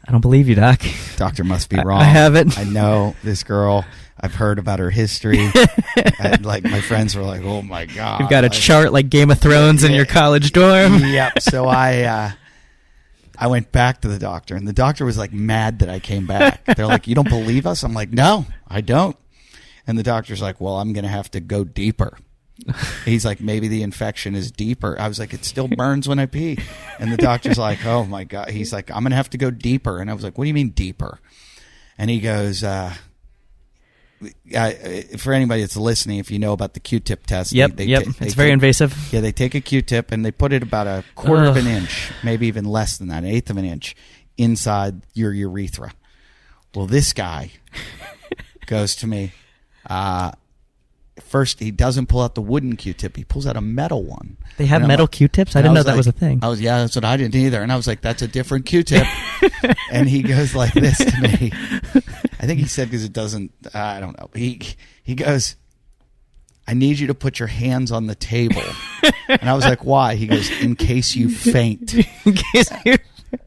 I don't believe you, Doc. Doctor must be wrong. I haven't. I know this girl. I've heard about her history. And like my friends were like, oh my God. You've got a chart like Game of Thrones in your college dorm. Yep. So I went back to the doctor, and the doctor was like mad that I came back. They're like, you don't believe us? I'm like, no, I don't. And the doctor's like, well, I'm going to have to go deeper. He's like, maybe the infection is deeper. I was like, it still burns when I pee. And the doctor's like, oh my God. He's like, I'm going to have to go deeper. And I was like, what do you mean deeper? And he goes, for anybody that's listening, if you know about the Q-tip test. Yep. It's very invasive. Yeah, they take a Q-tip and they put it about a quarter of an inch, maybe even less than that, an eighth of an inch, inside your urethra. Well, this guy goes to me. First, he doesn't pull out the wooden Q-tip. He pulls out a metal one. They have metal Q-tips? I didn't know that was a thing. Yeah, that's what I didn't either. And I was like, that's a different Q-tip. And he goes like this to me. I think he said because it doesn't, I don't know. He goes, I need you to put your hands on the table. And I was like, why? He goes, in case you faint. In case you...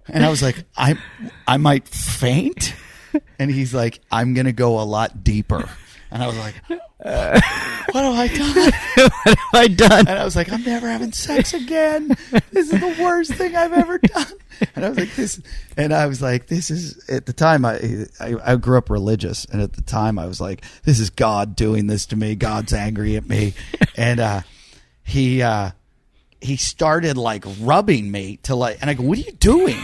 And I was like, I might faint? And he's like, I'm going to go a lot deeper. And I was like, what have I done? What have I done? And I was like, I'm never having sex again. This is the worst thing I've ever done. And I was like, this is, at the time, I grew up religious. And at the time, I was like, this is God doing this to me. God's angry at me. And he started like rubbing me to like, and I go, what are you doing?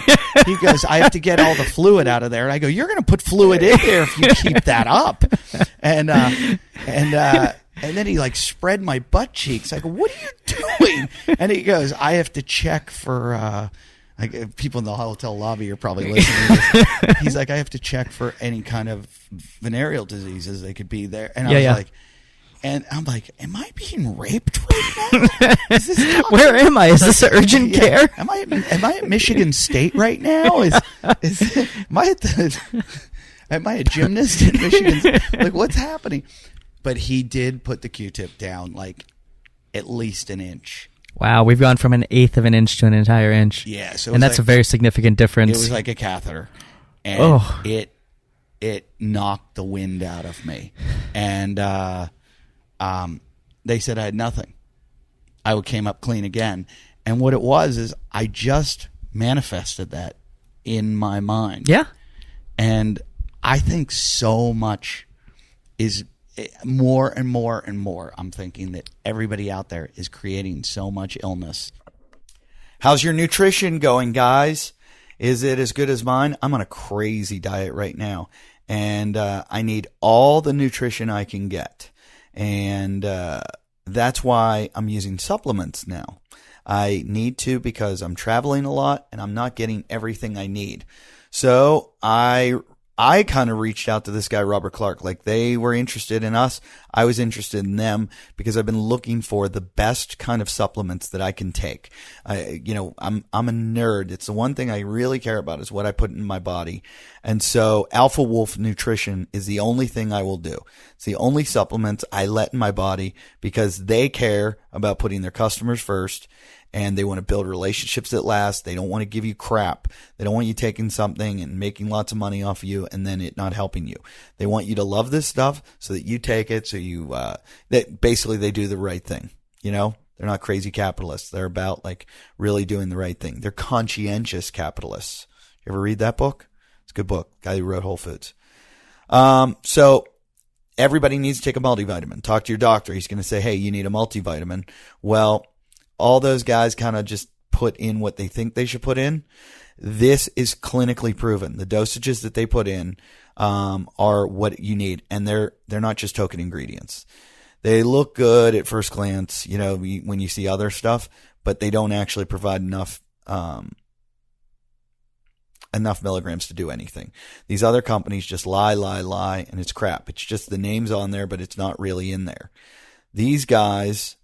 He goes, I have to get all the fluid out of there. And I go, you're going to put fluid in there if you keep that up. And then he like spread my butt cheeks. I go, what are you doing? And he goes, I have to check for, like people in the hotel lobby are probably listening to this. He's like, I have to check for any kind of venereal diseases they could be there. And I was like, and I'm like, am I being raped right now? Where am I? Is this urgent care? Am I at Michigan State right now? Am I a gymnast at Michigan State? Like, what's happening? But he did put the Q-tip down like at least an inch. Wow, we've gone from an eighth of an inch to an entire inch. Yeah, so and that's a very significant difference. It was like a catheter, and it knocked the wind out of me. And they said I had nothing. I came up clean again, And what it was is I just manifested that in my mind. Yeah. And I think so much is more and more and more. I'm thinking that everybody out there is creating so much illness. How's your nutrition going, guys? Is it as good as mine? I'm on a crazy diet right now, and I need all the nutrition I can get. And that's why I'm using supplements now. I need to because I'm traveling a lot and I'm not getting everything I need. So I kind of reached out to this guy, Robert Clark. Like, they were interested in us. I was interested in them because I've been looking for the best kind of supplements that I can take. I'm a nerd. It's the one thing I really care about is what I put in my body. And so Alpha Wolf Nutrition is the only thing I will do. It's the only supplements I let in my body because they care about putting their customers first. And they want to build relationships that last. They don't want to give you crap. They don't want you taking something and making lots of money off of you and then it not helping you. They want you to love this stuff so that you take it. So you, that basically they do the right thing. You know, they're not crazy capitalists. They're about like really doing the right thing. They're conscientious capitalists. You ever read that book? It's a good book. Guy who wrote Whole Foods. So everybody needs to take a multivitamin. Talk to your doctor. He's going to say, hey, you need a multivitamin. Well, all those guys kind of just put in what they think they should put in. This is clinically proven. The dosages that they put in are what you need, and they're not just token ingredients. They look good at first glance, you know, when you see other stuff, but they don't actually provide enough milligrams to do anything. These other companies just lie, and it's crap. It's just the name's on there, but it's not really in there. These guys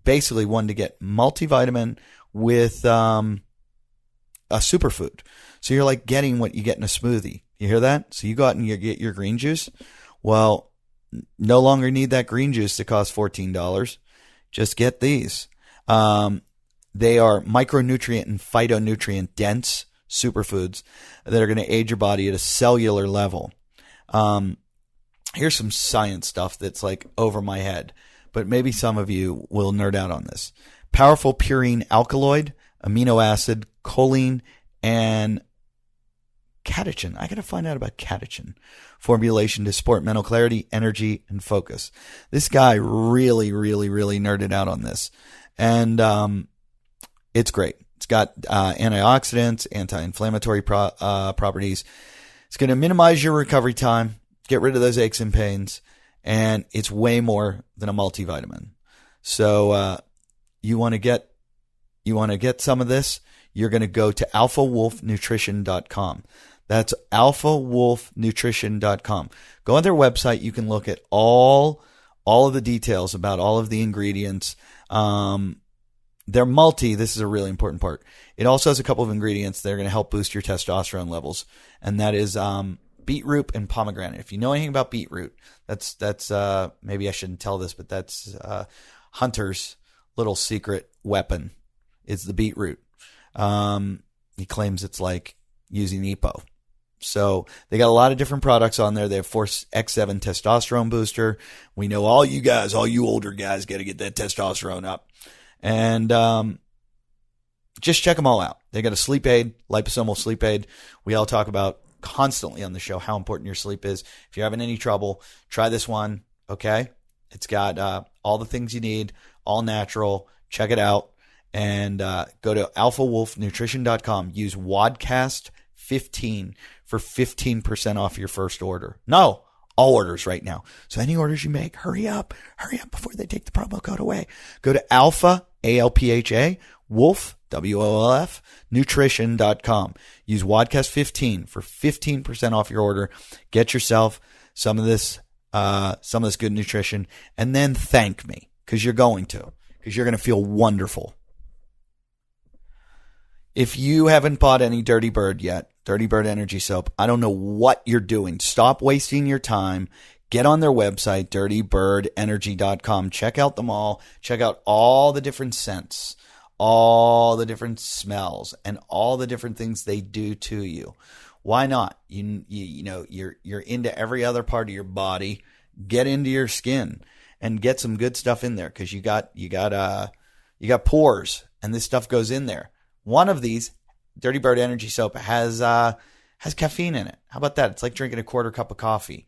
basically wanted to get multivitamin with a superfood. So you're like getting what you get in a smoothie. You hear that? So you go out and you get your green juice. Well, no longer need that green juice that costs $14. Just get these. They are micronutrient and phytonutrient dense superfoods that are going to aid your body at a cellular level. Here's some science stuff that's like over my head, but maybe some of you will nerd out on this. Powerful purine alkaloid, amino acid, choline, and catechin. I got to find out about catechin. Formulation to support mental clarity, energy, and focus. This guy really, really, really nerded out on this. And it's great. It's got antioxidants, anti-inflammatory properties. It's going to minimize your recovery time, get rid of those aches and pains. And it's way more than a multivitamin. So you want to get some of this, you're going to go to alphawolfnutrition.com. That's alphawolfnutrition.com. Go on their website. You can look at all of the details about all of the ingredients. They're multi. This is a really important part. It also has a couple of ingredients that are going to help boost your testosterone levels, and that is beetroot and pomegranate. If you know anything about beetroot, that's maybe I shouldn't tell this, but that's Hunter's little secret weapon is the beetroot. He claims it's like using EPO. So they got a lot of different products on there. They have Force X7 testosterone booster. We know all you older guys got to get that testosterone up. And just check them all out. They got a sleep aid, liposomal sleep aid. We all talk about constantly on the show how important your sleep is. If you're having any trouble, try this one, okay? It's got all the things you need, all natural. Check it out. And go to alphawolfnutrition.com. Use WODcast15 for 15% off your first order. No, all orders right now. So any orders you make, hurry up before they take the promo code away. Go to Alpha, ALPHA, Wolf, WOLF, nutrition.com. Use WODcast15 for 15% off your order. Get yourself some of this good nutrition, and then thank me, because you're going to feel wonderful. If you haven't bought any Dirty Bird yet, Dirty Bird Energy Soap, I don't know what you're doing. Stop wasting your time. Get on their website, dirtybirdenergy.com. Check out them all. Check out all the different scents, all the different smells, and all the different things they do to you. Why not? You're into every other part of your body. Get into your skin and get some good stuff in there, because you got You got pores, and this stuff goes in there. One of these, Dirty Bird Energy Soap, has caffeine in it. How about that? It's like drinking a quarter cup of coffee.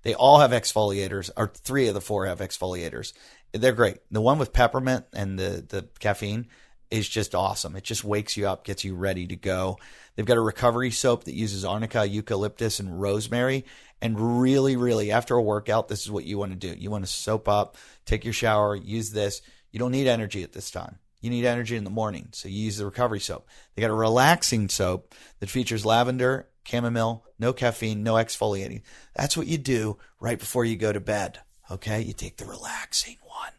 They all have exfoliators, or 3 of the 4 have exfoliators. They're great. The one with peppermint and the caffeine is just awesome. It just wakes you up, gets you ready to go. They've got a recovery soap that uses arnica, eucalyptus, and rosemary. And really, really, after a workout, this is what you want to do. You want to soap up, take your shower, use this. You don't need energy at this time. You need energy in the morning, so you use the recovery soap. They got a relaxing soap that features lavender, chamomile, no caffeine, no exfoliating. That's what you do right before you go to bed, okay? You take the relaxing one.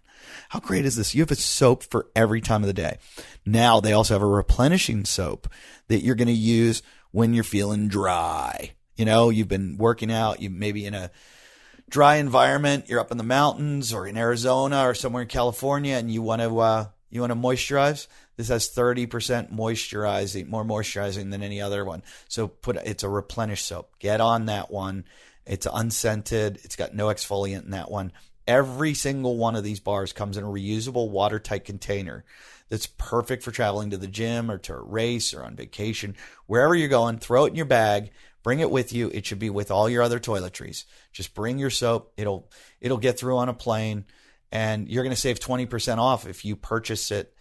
How great is this? You have a soap for every time of the day. Now they also have a replenishing soap that you're going to use when you're feeling dry. You know, you've been working out, you maybe in a dry environment, you're up in the mountains or in Arizona or somewhere in California, and you want to moisturize. This has 30% moisturizing, more moisturizing than any other one. So it's a replenish soap. Get on that one. It's unscented. It's got no exfoliant in that one. Every single one of these bars comes in a reusable watertight container that's perfect for traveling to the gym or to a race or on vacation. Wherever you're going, throw it in your bag. Bring it with you. It should be with all your other toiletries. Just bring your soap. It'll get through on a plane, and you're going to save 20% off if you purchase it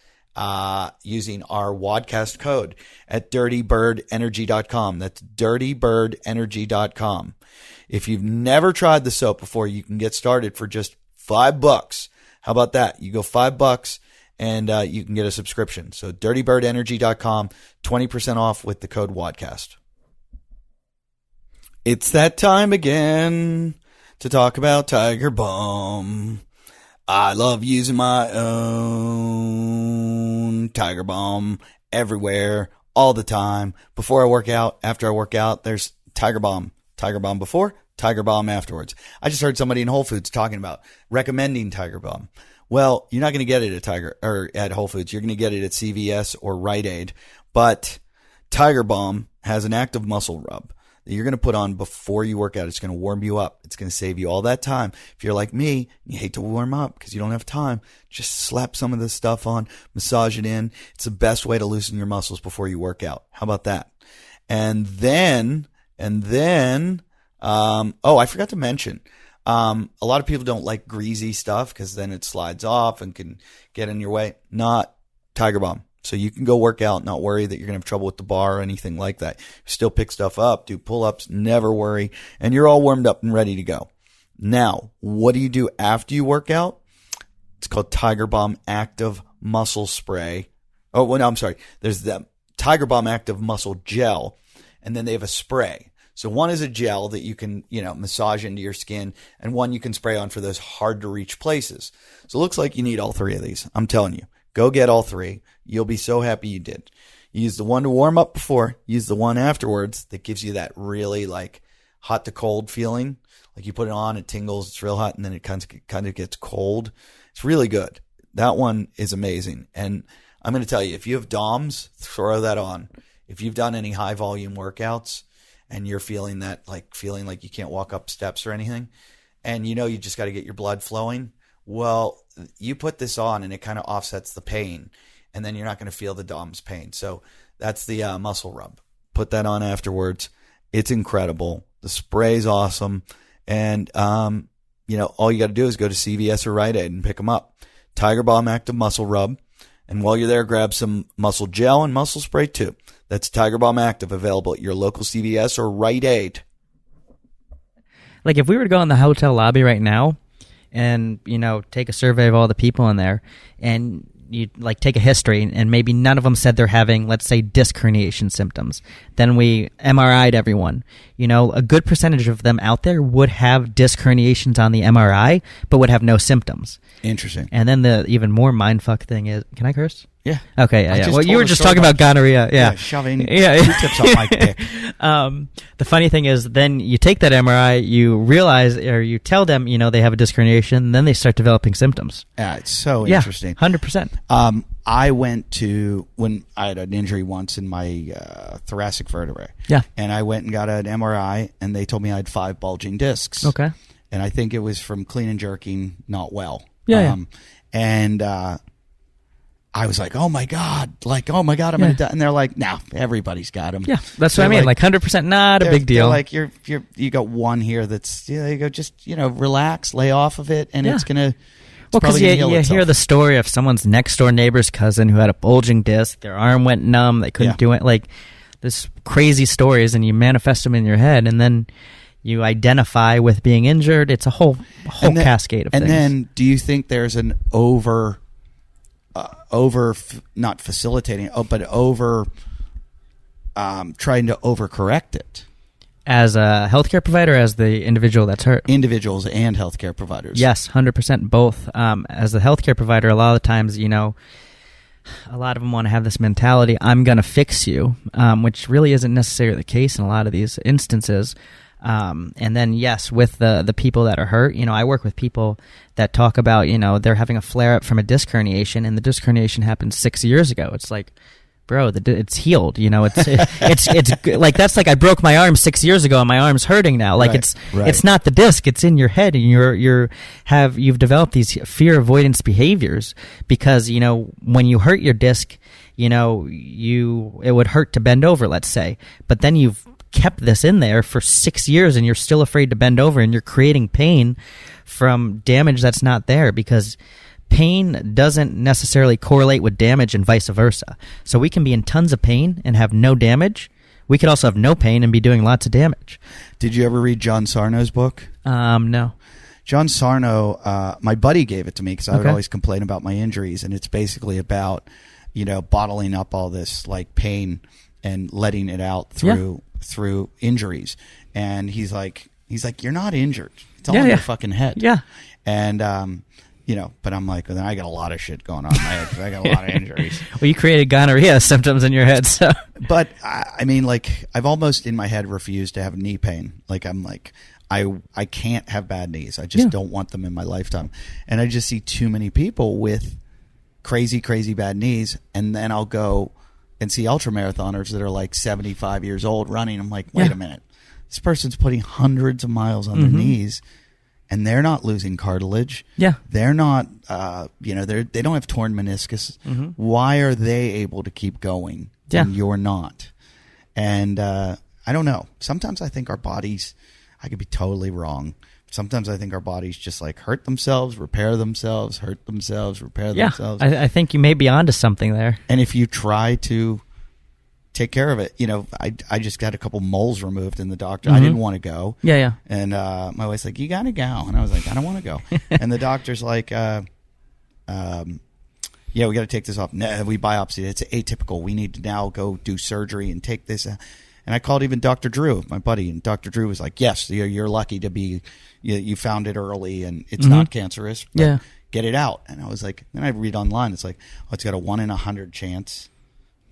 using our Wadcast code at dirtybirdenergy.com. That's dirtybirdenergy.com. If you've never tried the soap before, you can get started for just $5. How about that? You go $5 and you can get a subscription. So dirtybirdenergy.com, 20% off with the code Wadcast. It's that time again to talk about Tiger Balm. I love using my own Tiger Balm everywhere, all the time. Before I work out, after I work out, there's Tiger Balm. Tiger Balm before, Tiger Balm afterwards. I just heard somebody in Whole Foods talking about recommending Tiger Balm. Well, you're not going to get it at Whole Foods. You're going to get it at CVS or Rite Aid. But Tiger Balm has an active muscle rub that you're going to put on before you work out. It's going to warm you up. It's going to save you all that time. If you're like me, and you hate to warm up because you don't have time, just slap some of this stuff on, massage it in. It's the best way to loosen your muscles before you work out. How about that? And then, I forgot to mention, a lot of people don't like greasy stuff because then it slides off and can get in your way. Not Tiger Balm. So you can go work out, not worry that you're going to have trouble with the bar or anything like that. Still pick stuff up, do pull-ups, never worry, and you're all warmed up and ready to go. Now, what do you do after you work out? It's called Tiger Balm Active Muscle Spray. Oh, well, no, I'm sorry. There's the Tiger Balm Active Muscle Gel, and then they have a spray. So one is a gel that you can, massage into your skin, and one you can spray on for those hard-to-reach places. So it looks like you need all 3 of these. I'm telling you. Go get all 3. You'll be so happy you did. You use the one to warm up before. Use the one afterwards that gives you that really like hot to cold feeling. Like you put it on, it tingles, it's real hot, and then it kind of gets cold. It's really good. That one is amazing. And I'm going to tell you, if you have DOMs, throw that on. If you've done any high volume workouts and you're feeling like you can't walk up steps or anything, and you just got to get your blood flowing, well, you put this on and it kind of offsets the pain, and then you're not going to feel the DOM's pain. So that's the muscle rub. Put that on afterwards. It's incredible. The spray's awesome. And, all you got to do is go to CVS or Rite Aid and pick them up. Tiger Balm Active Muscle Rub. And while you're there, grab some muscle gel and muscle spray too. That's Tiger Balm Active, available at your local CVS or Rite Aid. Like if we were to go in the hotel lobby right now and, take a survey of all the people in there, and you take a history, and maybe none of them said they're having, let's say, disc herniation symptoms. Then we MRI'd everyone. A good percentage of them out there would have disc herniations on the MRI, but would have no symptoms. Interesting. And then the even more mindfuck thing is, can I curse? Yeah. Okay. Yeah. Well, you were just talking about gonorrhea. Yeah. Shoving Q-tips on my dick. The funny thing is, then you take that MRI, you realize, or you tell them, they have a disc herniation, and then they start developing symptoms. Yeah, it's so interesting. 100%. I went when I had an injury once in my thoracic vertebrae. Yeah. And I went and got an MRI, and they told me I had 5 bulging discs. Okay. And I think it was from clean and jerking not well. Yeah. And I was like, oh my God, I'm going to die. And they're like, no, everybody's got them. Yeah, that's what I mean. Like 100% not a big deal. Like you got one here that's, you go, just, relax, lay off of it, and it's going to. Well, because you hear the story of someone's next door neighbor's cousin who had a bulging disc, their arm went numb, they couldn't do it. Like this crazy stories, and you manifest them in your head, and then you identify with being injured. It's a whole cascade of things. And then, do you think there's an not facilitating, but trying to overcorrect it? As a healthcare provider, as the individual that's hurt? Individuals and healthcare providers. Yes, 100% both. As the healthcare provider, a lot of the times, a lot of them want to have this mentality, I'm going to fix you, which really isn't necessarily the case in a lot of these instances. And then, yes, with the people that are hurt, I work with people that talk about, they're having a flare-up from a disc herniation, and the disc herniation happened 6 years ago. It's like, bro, it's healed. It's like, that's like I broke my arm 6 years ago and my arm's hurting now. Like it's not the disc, it's in your head, and you've developed these fear avoidance behaviors because, when you hurt your disc, it would hurt to bend over, let's say, but then you've kept this in there for 6 years and you're still afraid to bend over, and you're creating pain from damage that's not there, because pain doesn't necessarily correlate with damage and vice versa. So we can be in tons of pain and have no damage. We could also have no pain and be doing lots of damage. Did you ever read John Sarno's book? No. John Sarno, my buddy gave it to me because I would always complain about my injuries, and it's basically about, bottling up all this like pain and letting it out through injuries. And he's like, you're not injured. It's all in your fucking head. Yeah. And but I'm like, well, then I got a lot of shit going on in my head because I got a lot of injuries. Well, you created gonorrhea symptoms in your head, so. But I mean, like, I've almost in my head refused to have knee pain. Like, I'm like, I can't have bad knees. I just don't want them in my lifetime. And I just see too many people with crazy, crazy bad knees. And then I'll go and see ultramarathoners that are like 75 years old running. I'm like, wait a minute. This person's putting hundreds of miles on their knees. And they're not losing cartilage. Yeah. They're not, they don't have torn meniscus. Why are they able to keep going and you're not? And I don't know. Sometimes I think our bodies, I could be totally wrong. Sometimes I think our bodies just like hurt themselves, repair themselves, hurt themselves, repair themselves. I think you may be onto something there. And if you try to take care of it, I just got a couple moles removed, and the doctor, I didn't want to go. Yeah. And my wife's like, you got to go. And I was like, I don't want to go. And the doctor's like, we got to take this off. No, we biopsied it. It's atypical. We need to now go do surgery and take this. And I called even Dr. Drew, my buddy, and Dr. Drew was like, yes, you're lucky to be, you found it early and it's not cancerous, but get it out. And I was like, then I read online, it's like, it's got a 1 in 100 chance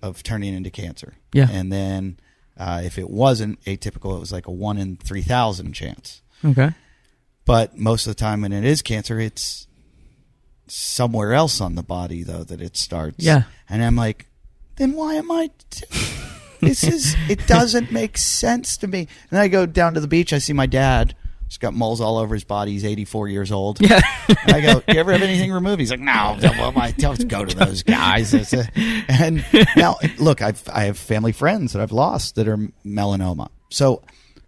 of turning into cancer. Yeah. And then if it wasn't atypical, it was like a 1 in 3,000 chance. Okay. But most of the time when it is cancer, it's somewhere else on the body, though, that it starts. Yeah. And I'm like, then why am I... it doesn't make sense to me. And then I go down to the beach, I see my dad. He's got moles all over his body. He's 84 years old. Yeah. And I go, you ever have anything removed? He's like, no, don't go to those guys. And now, look, I have family friends that I've lost that are melanoma. So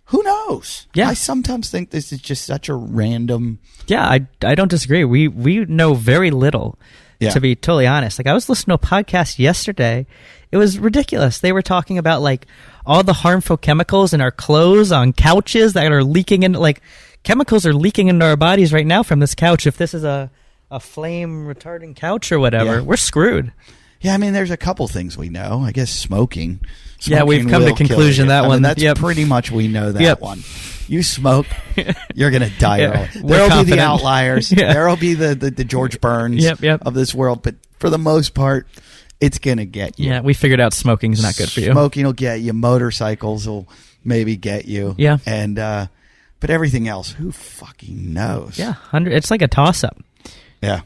who knows? Yeah. I sometimes think this is just such a random... Yeah, I don't disagree. We know very little, to be totally honest. Like, I was listening to a podcast yesterday. It was ridiculous. They were talking about, like, all the harmful chemicals in our clothes, on couches that are leaking into, like, chemicals are leaking into our bodies right now from this couch. If this is a flame-retarding couch or whatever, we're screwed. Yeah, I mean, there's a couple things we know. I guess smoking we've come to conclusion that one. That's pretty much, we know that one. You smoke, you're going to die early. There'll be the outliers. There'll be the George Burns of this world. But for the most part, it's going to get you. Yeah, we figured out smoking's not good for you. Smoking will get you. Motorcycles will maybe get you. Yeah. And but everything else, who fucking knows? Yeah, it's like a toss-up. Yeah.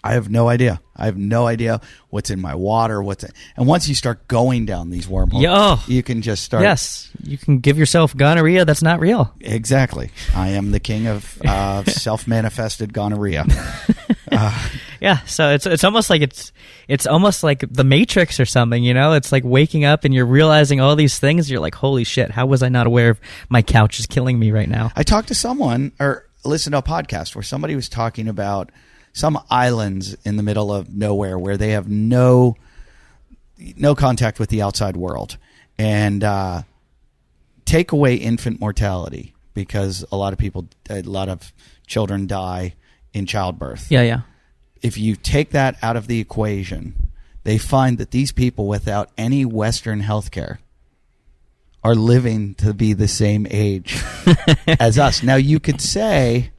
I have no idea. I have no idea what's in my water. And once you start going down these wormholes, you can just start. Yes, you can give yourself gonorrhea that's not real. Exactly. I am the king of self-manifested gonorrhea. Yeah, so it's almost like it's almost like the Matrix or something, you know? It's like waking up and you're realizing all these things. You're like, holy shit, how was I not aware of my couch is killing me right now? I talked to someone or listened to a podcast where somebody was talking about some islands in the middle of nowhere where they have no contact with the outside world, and take away infant mortality, because a lot of children die in childbirth. Yeah. If you take that out of the equation, they find that these people without any Western healthcare are living to be the same age as us. Now, you could say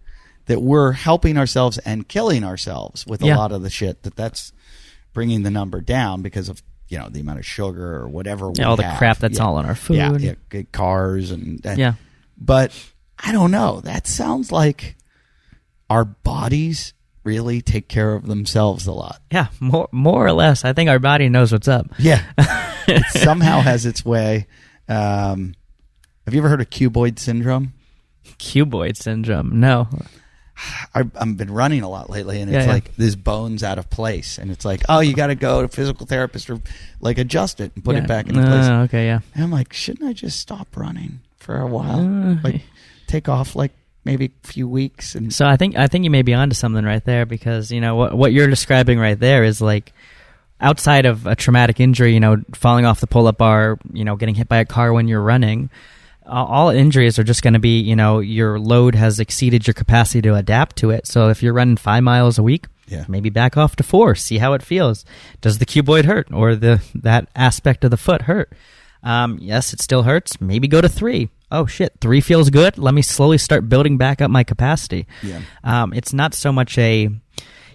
that we're helping ourselves and killing ourselves with a lot of the shit that's bringing the number down because of, the amount of sugar or whatever. All the crap that's all in our food. Yeah, cars and But I don't know. That sounds like our bodies really take care of themselves a lot. Yeah, more or less. I think our body knows what's up. Yeah, it somehow has its way. Have you ever heard of cuboid syndrome? Cuboid syndrome? No. I've been running a lot lately, and it's like this bone's out of place, and it's like, oh, you got to go to a physical therapist or like adjust it and put it back into place. Okay, yeah. And I'm like, shouldn't I just stop running for a while? Like take off like maybe a few weeks. And so I think you may be onto something right there, because what you're describing right there is like, outside of a traumatic injury, falling off the pull-up bar, getting hit by a car when you're running. All injuries are just going to be, your load has exceeded your capacity to adapt to it. So if you're running 5 miles a week, maybe back off to 4, see how it feels. Does the cuboid hurt, or that aspect of the foot hurt? Yes, it still hurts. Maybe go to 3. Oh shit, 3 feels good. Let me slowly start building back up my capacity. Yeah. It's not so much a,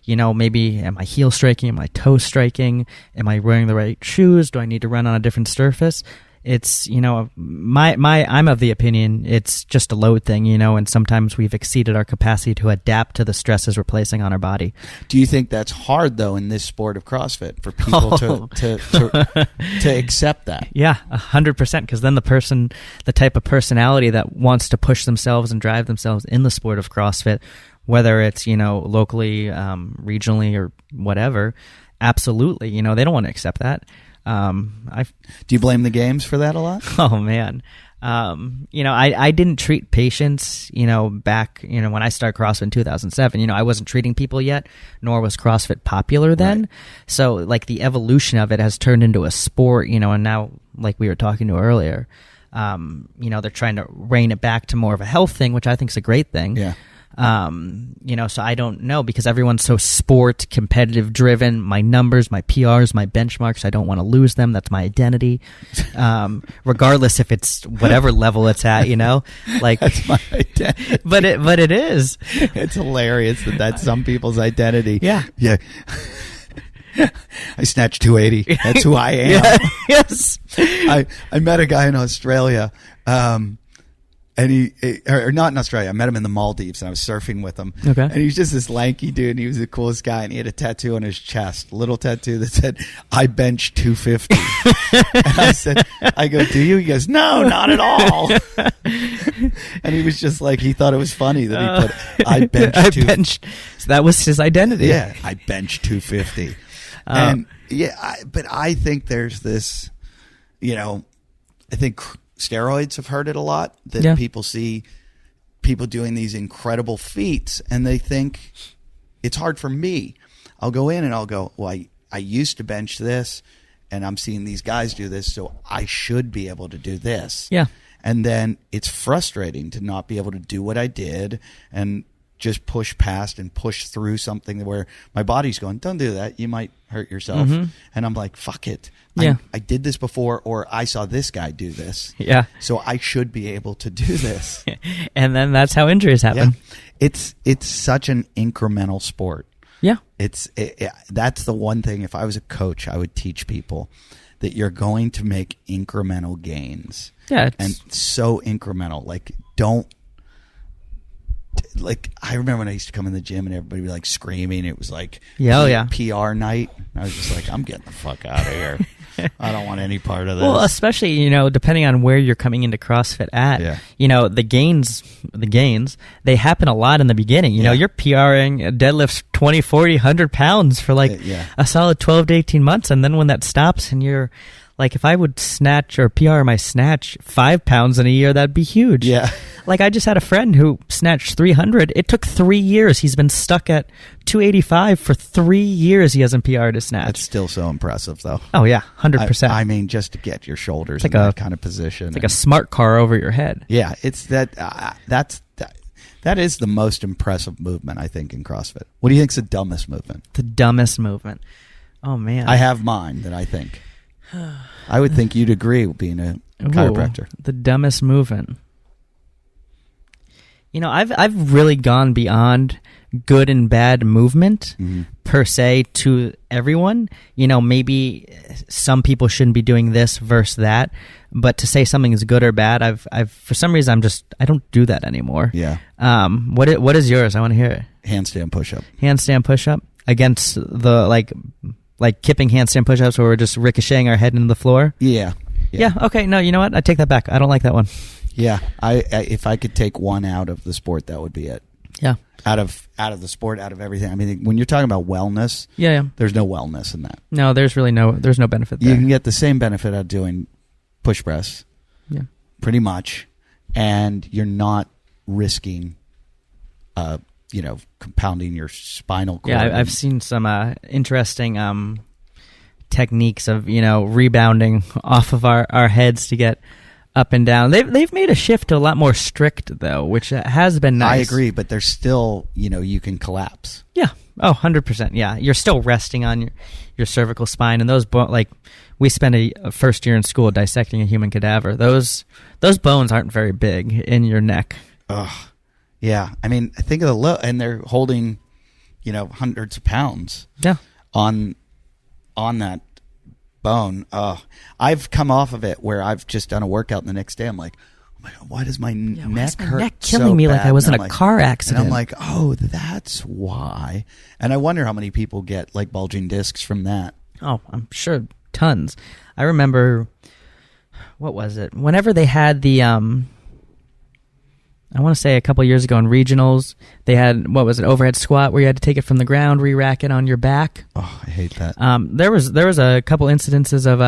maybe am I heel striking? Am I toe striking? Am I wearing the right shoes? Do I need to run on a different surface? It's, I'm of the opinion it's just a load thing, and sometimes we've exceeded our capacity to adapt to the stresses we're placing on our body. Do you think that's hard, though, in this sport of CrossFit for people to accept that? Yeah, 100%, because then the type of personality that wants to push themselves and drive themselves in the sport of CrossFit, whether it's, locally, regionally, or whatever, absolutely, they don't want to accept that. Do you blame the games for that a lot? Oh man. I didn't treat patients, back, when I started CrossFit in 2007, I wasn't treating people yet, nor was CrossFit popular then. Right. So like the evolution of it has turned into a sport, and now, like we were talking to earlier, they're trying to rein it back to more of a health thing, which I think is a great thing. Yeah. So I don't know, because everyone's so sport competitive driven. My numbers, my PRs, my benchmarks, I don't want to lose them. That's my identity. Regardless if it's whatever level it's at, like that's my identity. But it is. It's hilarious that's some people's identity. Yeah. Yeah. I snatched 280. That's who I am. Yeah. Yes. I met a guy in Australia, and or not in Australia. I met him in the Maldives, and I was surfing with him. Okay. And he was just this lanky dude, and he was the coolest guy, and he had a tattoo on his chest, a little tattoo that said, "I bench 250." And I go, "Do you?" He goes, "No, not at all." And he was just like, he thought it was funny that he put, "I bench." So that was his identity. Yeah, I bench 250. And but I think there's this, I think steroids have hurt it a lot, that people see people doing these incredible feats and they think it's hard for me. I'll go in and I'll go, well, I used to bench this and I'm seeing these guys do this, so I should be able to do this. Yeah. And then it's frustrating to not be able to do what I did and just push past and push through something where my body's going, don't do that, you might hurt yourself. Mm-hmm. And I'm like, fuck it. Yeah. I did this before, or I saw this guy do this. Yeah. So I should be able to do this. And then that's how injuries happen. Yeah. It's such an incremental sport. Yeah. That's the one thing, if I was a coach, I would teach people that you're going to make incremental gains. Yeah. And so incremental. I remember when I used to come in the gym and everybody would be like screaming. It was like PR night. And I was just like, I'm getting the fuck out of here. I don't want any part of this. Well, especially, depending on where you're coming into CrossFit at, the gains, they happen a lot in the beginning. You're PRing deadlifts 20, 40, 100 pounds for a solid 12 to 18 months. And then when that stops and you're like, if I would snatch or PR my snatch 5 pounds in a year, that'd be huge. Yeah. Like, I just had a friend who snatched 300. It took 3 years. He's been stuck at 285 for 3 years. He hasn't PR'd his snatch. That's still so impressive, though. Oh, yeah, 100%. I mean, just to get your shoulders in that kind of position. It's like a smart car over your head. Yeah, it's that is the most impressive movement, I think, in CrossFit. What do you think's the dumbest movement? The dumbest movement? Oh, man. I have mine that I think. I would think you'd agree with being a chiropractor. The dumbest movement. I've really gone beyond good and bad movement per se to everyone. Maybe some people shouldn't be doing this versus that, but to say something is good or bad, I've for some reason I don't do that anymore. Yeah. What is yours? I want to hear it. Handstand push-up. Handstand push-up against the like kipping handstand push-ups where we're just ricocheting our head into the floor. Yeah. Okay. No, you know what? I take that back. I don't like that one. Yeah. If I could take one out of the sport, that would be it. Yeah. Out of the sport, out of everything. I mean, when you're talking about wellness, there's no wellness in that. No, there's no benefit there. You can get the same benefit out of doing push press. Yeah. Pretty much. And you're not risking compounding your spinal cord. Yeah, I've seen some interesting techniques of rebounding off of our heads to get up and down. They've made a shift to a lot more strict though, which has been nice. I agree, but there's still you can collapse. Yeah. Oh, 100%. Yeah, you're still resting on your cervical spine, and those we spent a first year in school dissecting a human cadaver. Those bones aren't very big in your neck. Ugh. Yeah, I mean, I think of and they're holding, hundreds of pounds. Yeah. On that bone. I've come off of it where I've just done a workout, and the next day I'm like, oh my God, why does my neck hurt? Neck killing me bad? like I was in a car accident. And I'm like, oh, that's why. And I wonder how many people get like bulging discs from that. Oh, I'm sure tons. I remember, what was it? Whenever they had the I want to say a couple years ago in regionals, they had, overhead squat where you had to take it from the ground, re-rack it on your back. Oh, I hate that. There was a couple incidences of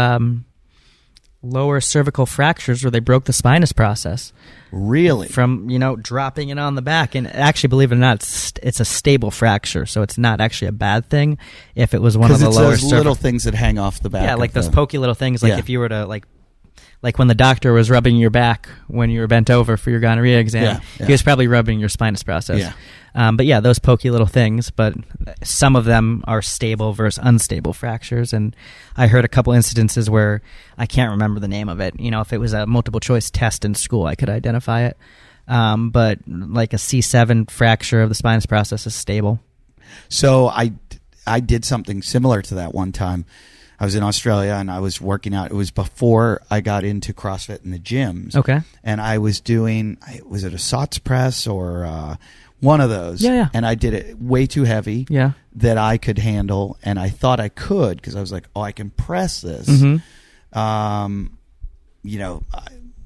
lower cervical fractures where they broke the spinous process. Really? From, dropping it on the back. And actually, believe it or not, it's a stable fracture, so it's not actually a bad thing if it was one of the lower those little things that hang off the back. Yeah, like those pokey little things, if you were to, like when the doctor was rubbing your back when you were bent over for your gonorrhea exam, he was probably rubbing your spinous process. Yeah. But yeah, those pokey little things, but some of them are stable versus unstable fractures. And I heard a couple incidences where I can't remember the name of it. If it was a multiple choice test in school, I could identify it. But like a C7 fracture of the spinous process is stable. So I did something similar to that one time. I was in Australia and I was working out. It was before I got into CrossFit in the gyms. Okay. And I was doing, was it a SOTS press or one of those? Yeah. And I did it way too heavy that I could handle. And I thought I could because I was like, oh, I can press this. Mm-hmm.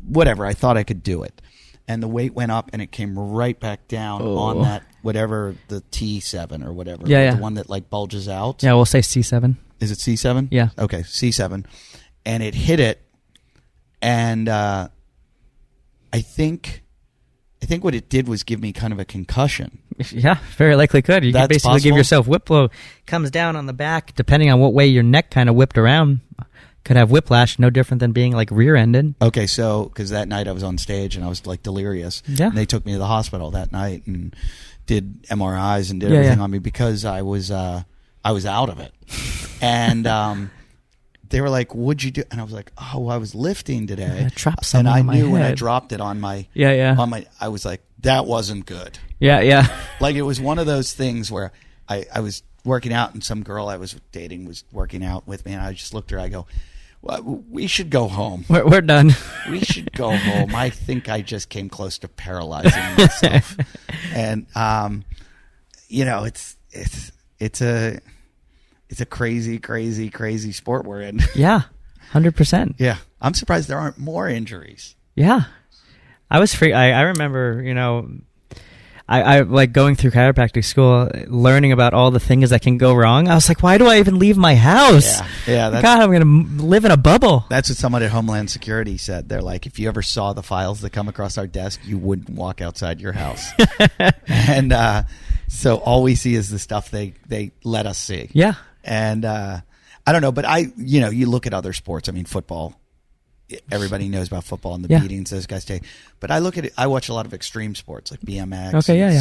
Whatever. I thought I could do it. And the weight went up and it came right back down on that, whatever, the T7 or whatever. Yeah. The one that like bulges out. Yeah, we'll say C7. Is it C7? Yeah. Okay, C7. And it hit it, and I think what it did was give me kind of a concussion. Yeah, very likely could. You could basically possible. Give yourself whip blow. Comes down on the back, depending on what way your neck kind of whipped around. Could have whiplash, no different than being like rear-ended. Okay, so because that night I was on stage and I was like delirious. Yeah. And they took me to the hospital that night and did MRIs and did everything on me because I was out of it. And they were like, "What'd you do?" And I was like, "Oh, I was lifting today." I dropped something and I on my knew head. when I dropped it on my I was like, "That wasn't good." Yeah. Like it was one of those things where I was working out and some girl I was dating was working out with me, and I just looked at her. I go, well, "We should go home. We're done. We should go home." I think I just came close to paralyzing myself. And it's a crazy, crazy, crazy sport we're in. Yeah. 100%. Yeah. I'm surprised there aren't more injuries. Yeah. I was free. I remember, I like going through chiropractic school, learning about all the things that can go wrong. I was like, why do I even leave my house? Yeah. God, I'm going to live in a bubble. That's what someone at Homeland Security said. They're like, if you ever saw the files that come across our desk, you wouldn't walk outside your house. And so all we see is the stuff they let us see. Yeah. And I don't know, but you look at other sports. I mean, football. Everybody knows about football and the beatings those guys take. But I watch a lot of extreme sports like BMX,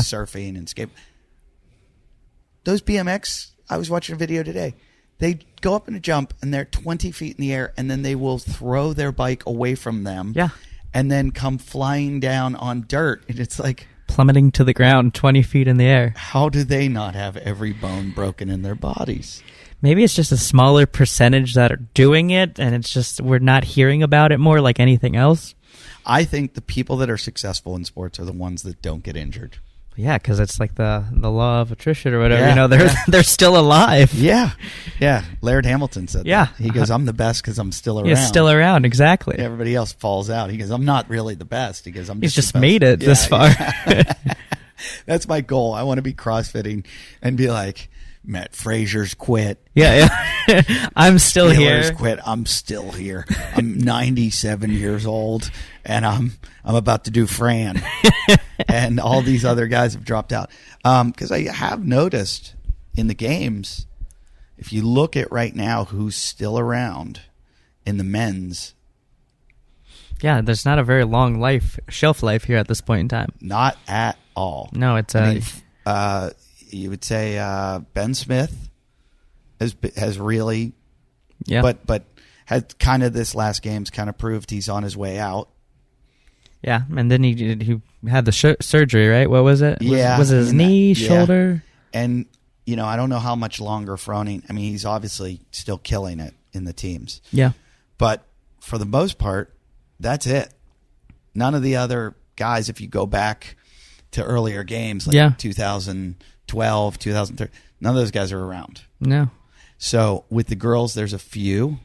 surfing, and skate. Those BMX, I was watching a video today. They go up in a jump and they're 20 feet in the air, and then they will throw their bike away from them. Yeah. And then come flying down on dirt. And it's like plummeting to the ground 20 feet in the air. How do they not have every bone broken in their bodies? Maybe it's just a smaller percentage that are doing it, and it's just we're not hearing about it more like anything else. I think the people that are successful in sports are the ones that don't get injured. Yeah, because it's like the law of attrition or whatever. They're still alive. Yeah. Laird Hamilton said that. He goes, I'm the best because I'm still around. He's still around, exactly. Everybody else falls out. He goes, I'm not really the best. He goes, He's just made it this far. Yeah. That's my goal. I want to be CrossFitting and be like, Matt Frazier's quit. Yeah. I'm still here. Quit. I'm still here. I'm 97 years old, and I'm about to do Fran, and all these other guys have dropped out. Because I have noticed in the games, if you look at right now who's still around in the men's. Yeah, there's not a very long shelf life here at this point in time. Not at all. No, it's you would say Ben Smith has really, but had kind of this last game's kind of proved he's on his way out. Yeah, and then he had the surgery, right? What was it? Was it his knee, shoulder? And I don't know how much longer Froning. I mean, he's obviously still killing it in the teams. Yeah, but for the most part, that's it. None of the other guys, if you go back to earlier games like 2012, 2013, none of those guys are around. No. So with the girls, there's a few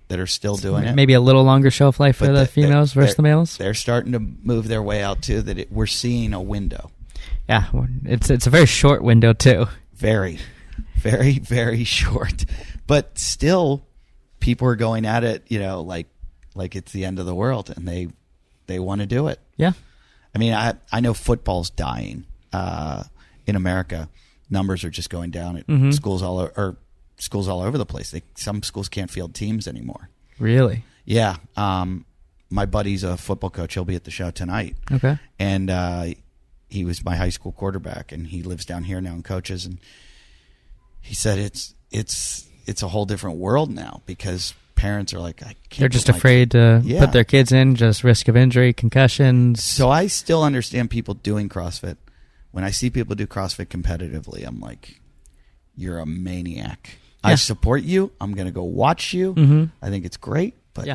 that are still doing it. Maybe a little longer shelf life for the females versus the males. They're starting to move their way out too. We're seeing a window. Yeah, it's a very short window too. Very, very, very short. But still, people are going at it, like it's the end of the world, and they want to do it. Yeah. I mean, I know football's dying in America. Numbers are just going down at schools all over the place. Some schools can't field teams anymore. Really? Yeah. My buddy's a football coach. He'll be at the show tonight. Okay. And he was my high school quarterback, and he lives down here now and coaches. And he said it's a whole different world now because parents are like, they're just afraid to put their kids in, just risk of injury, concussions. So I still understand people doing CrossFit. When I see people do CrossFit competitively, I'm like, you're a maniac. Yeah. I support you. I'm going to go watch you. Mm-hmm. I think it's great, but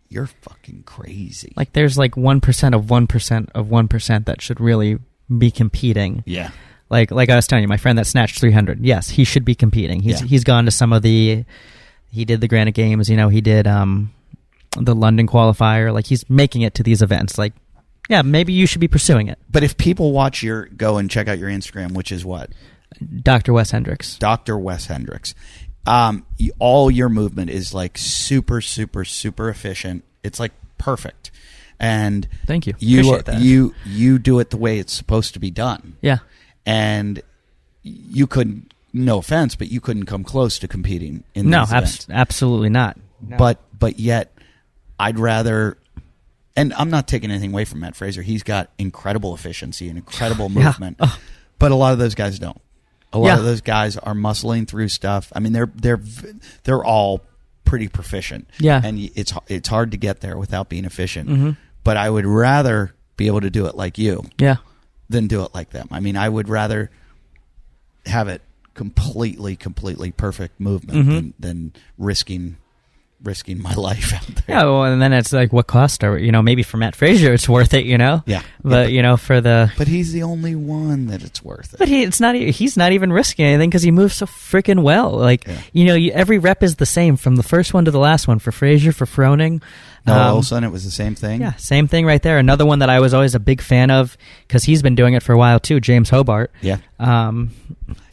you're fucking crazy. Like there's like 1% of 1% of 1% that should really be competing. Yeah. Like I was telling you, my friend that snatched 300. Yes, he should be competing. He's gone to some of the. He did the Granite Games. He did the London qualifier. Like he's making it to these events. Like, yeah, maybe you should be pursuing it. But if people go and check out your Instagram, which is what? Dr. Wes Hendricks. Dr. Wes Hendricks. All your movement is like super, super, super efficient. It's like perfect. And thank you. Appreciate that. You do it the way it's supposed to be done. Yeah. And you couldn't, no offense, but you couldn't come close to competing in these events. Absolutely not. No. But yet, I'd rather, and I'm not taking anything away from Matt Fraser. He's got incredible efficiency and incredible movement. Oh. But a lot of those guys don't. A lot of those guys are muscling through stuff. I mean, they're all pretty proficient. Yeah. And it's hard to get there without being efficient. Mm-hmm. But I would rather be able to do it like you. Yeah. Than do it like them. I mean, I would rather have it completely perfect movement than risking risking my life out there. Yeah, well, and then it's like, what cost are maybe for Matt Frazier it's worth it, Yeah. But for the but he's the only one that it's worth it. But he's not even risking anything because he moves so freaking well. Like every rep is the same from the first one to the last one for Frazier, for Froning. No, Olsen, it was the same thing. Yeah, same thing right there. Another one that I was always a big fan of because he's been doing it for a while too. James Hobart. Yeah.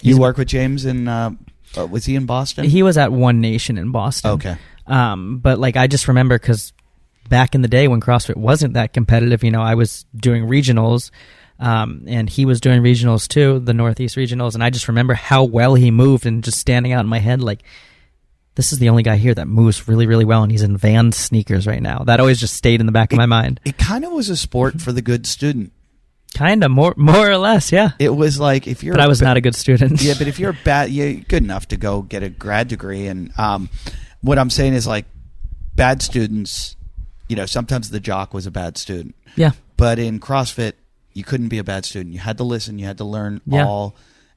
You work with James in? Was he in Boston? He was at One Nation in Boston. Okay. But like I just remember because back in the day when CrossFit wasn't that competitive, I was doing regionals, and he was doing regionals too, the Northeast regionals, and I just remember how well he moved and just standing out in my head like, this is the only guy here that moves really, really well, and he's in Vans sneakers right now. That always just stayed in the back of my mind. It kind of was a sport for the good student. Kind of, more or less, yeah. It was like if you're... But I was not a good student. Yeah, but if you're you're good enough to go get a grad degree. And what I'm saying is like bad students, sometimes the jock was a bad student. Yeah. But in CrossFit, you couldn't be a bad student. You had to listen. You had to learn all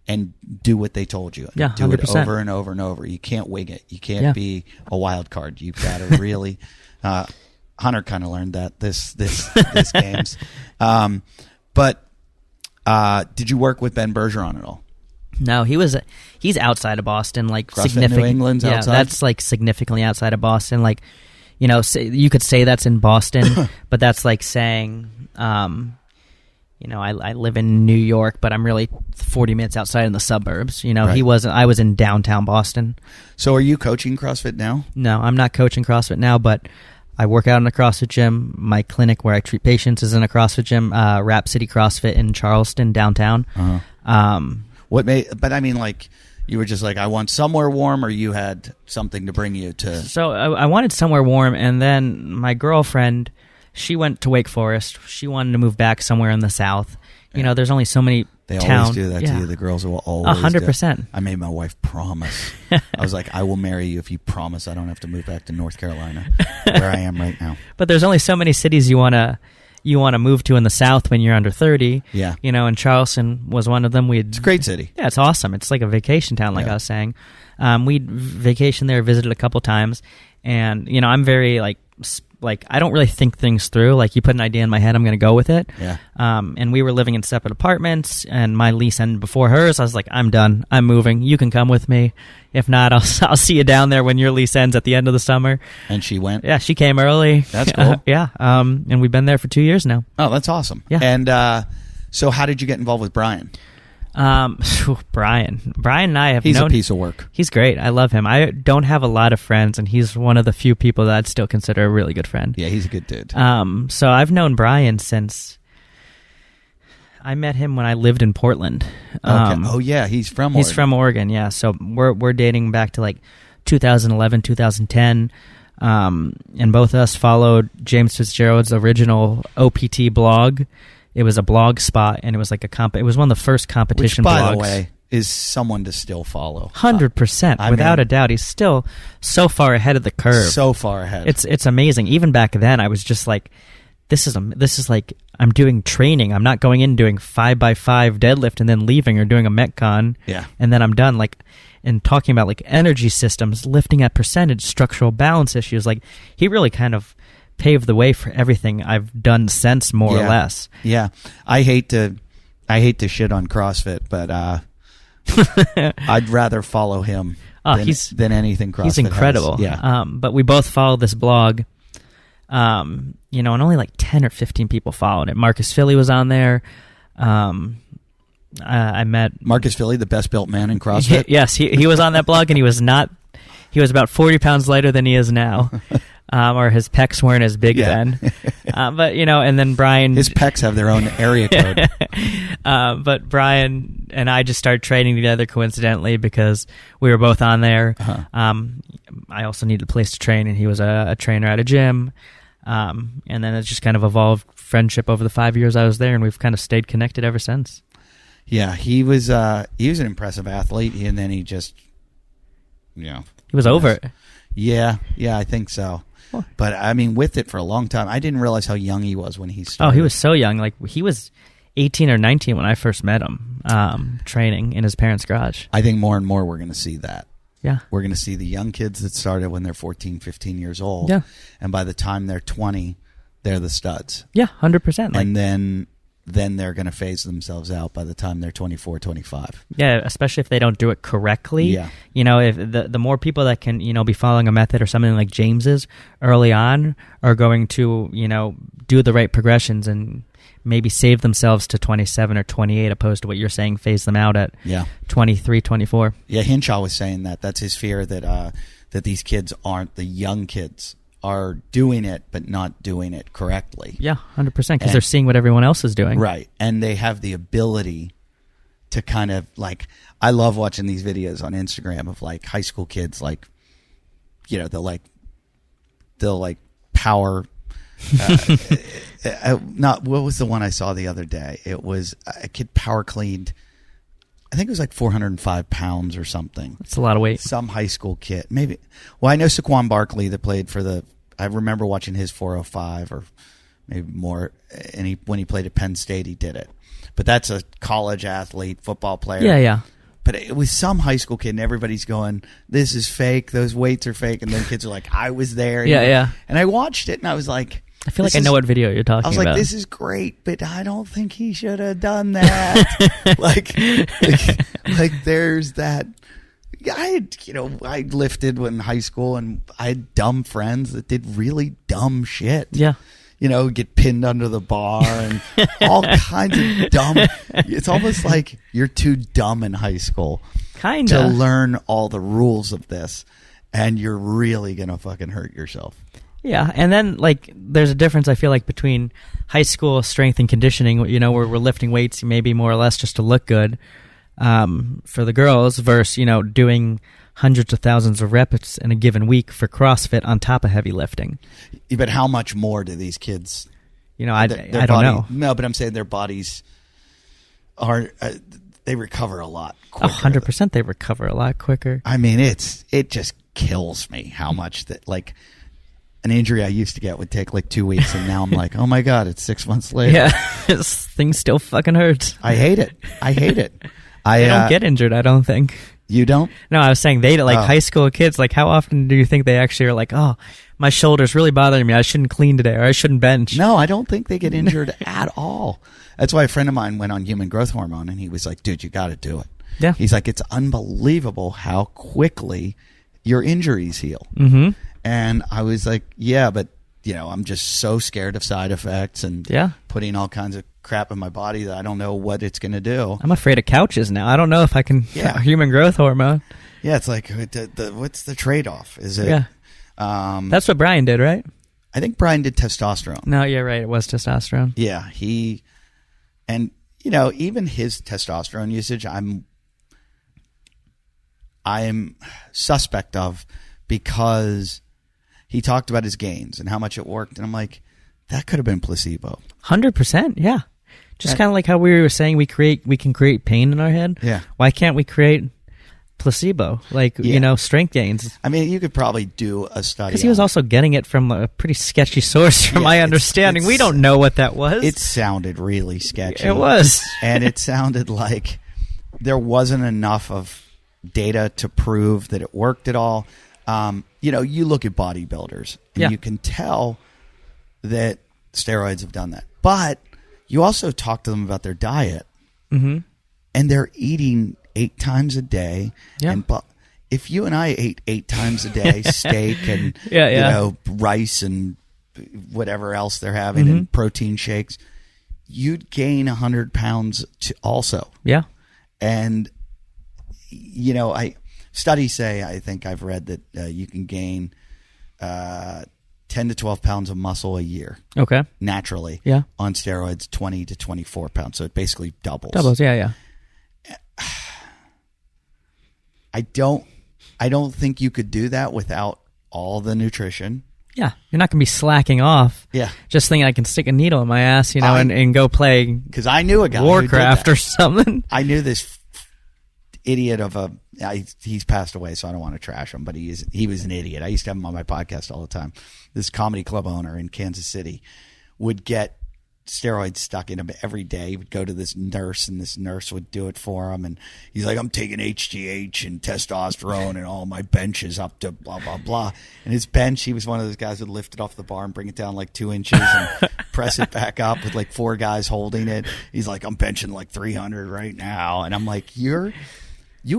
and do what they told you. Yeah, do 100%. it over and over and over. You can't wing it. You can't be a wild card. You've got to really... Hunter kind of learned that this games. But did you work with Ben Bergeron at all? No, he's outside of Boston, like CrossFit significant. New England's outside? That's like significantly outside of Boston. Like, you could say that's in Boston, but that's like saying, I live in New York, but I'm really 40 minutes outside in the suburbs. Right. He wasn't. I was in downtown Boston. So, are you coaching CrossFit now? No, I'm not coaching CrossFit now, but I work out in a CrossFit gym. My clinic where I treat patients is in a CrossFit gym, Rap City CrossFit in Charleston, downtown. Uh-huh. But I mean, like, you were just like, I want somewhere warm, or you had something to bring you to... So I wanted somewhere warm, and then my girlfriend, she went to Wake Forest. She wanted to move back somewhere in the South. There's only so many They town. always do that to you. The girls will always 100%. I made my wife promise. I was like, I will marry you if you promise I don't have to move back to North Carolina, where I am right now. But there's only so many cities you want to move to in the South when you're under 30. Yeah. And Charleston was one of them. It's a great city. Yeah, it's awesome. It's like a vacation town, like I was saying. We'd vacation there, visited a couple times, and I'm very like I don't really think things through. Like, you put an idea in my head, I'm going to go with it. Yeah. And we were living in separate apartments, and my lease ended before hers. I was like, I'm done. I'm moving. You can come with me. If not, I'll see you down there when your lease ends at the end of the summer. And she went? Yeah, she came early. That's cool. Yeah. And we've been there for 2 years now. Oh, that's awesome. Yeah. And so how did you get involved with Brian? Brian and I have He's known... a piece of work. He's great. I love him. I don't have a lot of friends, and he's one of the few people that I'd still consider a really good friend. Yeah, he's a good dude. So I've known Brian since... I met him when I lived in Portland. Okay. Oh, yeah, he's from Oregon. He's from Oregon, yeah. So we're dating back to like 2011, 2010. And both of us followed James Fitzgerald's original OPT blog. It was a blog spot, and it was like it was one of the first competition blogs. Which, blogs. by the way, is someone to still follow. 100%, without a doubt. He's still so far ahead of the curve. So far ahead. It's amazing. Even back then, I was just like, this is like, I'm doing training. I'm not going in doing 5x5 deadlift and then leaving, or doing a Metcon. Yeah. And then I'm done. Like, and talking about like energy systems, lifting at percentage, structural balance issues. Like, he really kind of paved the way for everything I've done since, more or less. Yeah. I hate to shit on CrossFit, but I'd rather follow him than anything CrossFit. He's incredible. Has. Yeah. But we both follow this blog. And only like 10 or 15 people followed it. Marcus Philly was on there. I met Marcus Philly, the best built man in CrossFit. Yes, he was on that blog, and he was about 40 pounds lighter than he is now. Or his pecs weren't as big then. But, and then Brian... His pecs have their own area code. But Brian and I just started training together coincidentally because we were both on there. Uh-huh. I also needed a place to train, and he was a trainer at a gym. And then it just kind of evolved friendship over the 5 years I was there, and we've kind of stayed connected ever since. Yeah, he was an impressive athlete, and then he just, He was over it. Yeah, I think so. But, I mean, with it for a long time, I didn't realize how young he was when he started. Oh, he was so young. Like, he was 18 or 19 when I first met him, training in his parents' garage. I think more and more we're going to see that. Yeah. We're going to see the young kids that started when they're 14, 15 years old. Yeah. And by the time they're 20, they're the studs. Yeah, 100%. And then they're going to phase themselves out by the time they're 24, 25. Yeah, especially if they don't do it correctly. Yeah. You know, if the more people that can, you know, be following a method or something like James's early on are going to, you know, do the right progressions and maybe save themselves to 27 or 28 opposed to what you're saying, phase them out at 23, 24. Yeah, Hinshaw was saying that. That's his fear, that these kids aren't, the young kids are doing it but not doing it correctly. Yeah, 100%, because they're seeing what everyone else is doing. Right, and they have the ability to kind of, like, I love watching these videos on Instagram of, like, high school kids, like, you know, they'll power... what was the one I saw the other day? It was a kid power cleaned, I think it was like 405 pounds or something. That's a lot of weight. Some high school kid, maybe. Well, I know Saquon Barkley that played for I remember watching his 405 or maybe more, and when he played at Penn State, he did it. But that's a college athlete, football player. Yeah, yeah. But it was some high school kid, and everybody's going, "This is fake. Those weights are fake." And then kids are like, "I was there." Yeah, yeah. And I watched it, and I was like, I feel like I know what video you're talking about. I was like, this is great, but I don't think he should have done that. like there's that. I lifted in high school, and I had dumb friends that did really dumb shit. Yeah. You know, get pinned under the bar and all kinds of dumb. It's almost like you're too dumb in high school to learn all the rules of this, and you're really going to fucking hurt yourself. Yeah, and then, like, there's a difference, I feel like, between high school strength and conditioning, you know, where we're lifting weights maybe more or less just to look good for the girls versus, you know, doing hundreds of thousands of reps in a given week for CrossFit on top of heavy lifting. But how much more do these kids... You know, I don't know. No, but I'm saying their bodies are... they recover a lot quicker. 100% they recover a lot quicker. I mean, it just kills me how much that, like... An injury I used to get would take like 2 weeks, and now I'm like, oh my God, it's 6 months later. Yeah, thing still fucking hurts. I hate it. I don't get injured, I don't think. You don't? No, I was saying high school kids, like, how often do you think they actually are like, oh, my shoulder's really bothering me, I shouldn't clean today, or I shouldn't bench? No, I don't think they get injured at all. That's why a friend of mine went on human growth hormone, and he was like, dude, you got to do it. Yeah. He's like, it's unbelievable how quickly your injuries heal. Mm-hmm. And I was like, yeah, but, you know, I'm just so scared of side effects and putting all kinds of crap in my body that I don't know what it's going to do. I'm afraid of couches now. I don't know if I can human growth hormone. Yeah, it's like, what's the trade-off? Is it? Yeah. That's what Brian did, right? I think Brian did testosterone. No, you're right. It was testosterone. Yeah, and, you know, even his testosterone usage, I'm suspect of, because he talked about his gains and how much it worked, and I'm like, that could have been placebo. 100%, yeah. Just kind of like how we were saying we can create pain in our head. Yeah. Why can't we create placebo? Like, you know, strength gains. I mean, you could probably do a study. Because he was also getting it from a pretty sketchy source, from my understanding. We don't know what that was. It sounded really sketchy. It was. And it sounded like there wasn't enough of data to prove that it worked at all. You know, you look at bodybuilders, and you can tell that steroids have done that. But you also talk to them about their diet, and they're eating 8 times a day. Yeah. And if you and I ate 8 times a day, steak and you know, rice and whatever else they're having, and protein shakes, you'd gain 100 pounds also. Yeah. And, you know, studies say, I think I've read that you can gain 10 to 12 pounds of muscle a year. Okay. Naturally. Yeah. On steroids, 20 to 24 pounds. So it basically doubles. Doubles, yeah. I don't think you could do that without all the nutrition. Yeah. You're not going to be slacking off. Yeah. Just thinking I can stick a needle in my ass, you know, and go play. Because I knew a guy Warcraft or something. I knew this idiot of he's passed away, so I don't want to trash him, but he was an idiot. I used to have him on my podcast all the time. This comedy club owner in Kansas City would get steroids stuck in him every day. He would go to this nurse, and this nurse would do it for him. And he's like, I'm taking HGH and testosterone, and all my bench is up to blah, blah, blah. And his bench, he was one of those guys who would lift it off the bar and bring it down like 2 inches and press it back up with like 4 guys holding it. He's like, I'm benching like 300 right now. And I'm like, you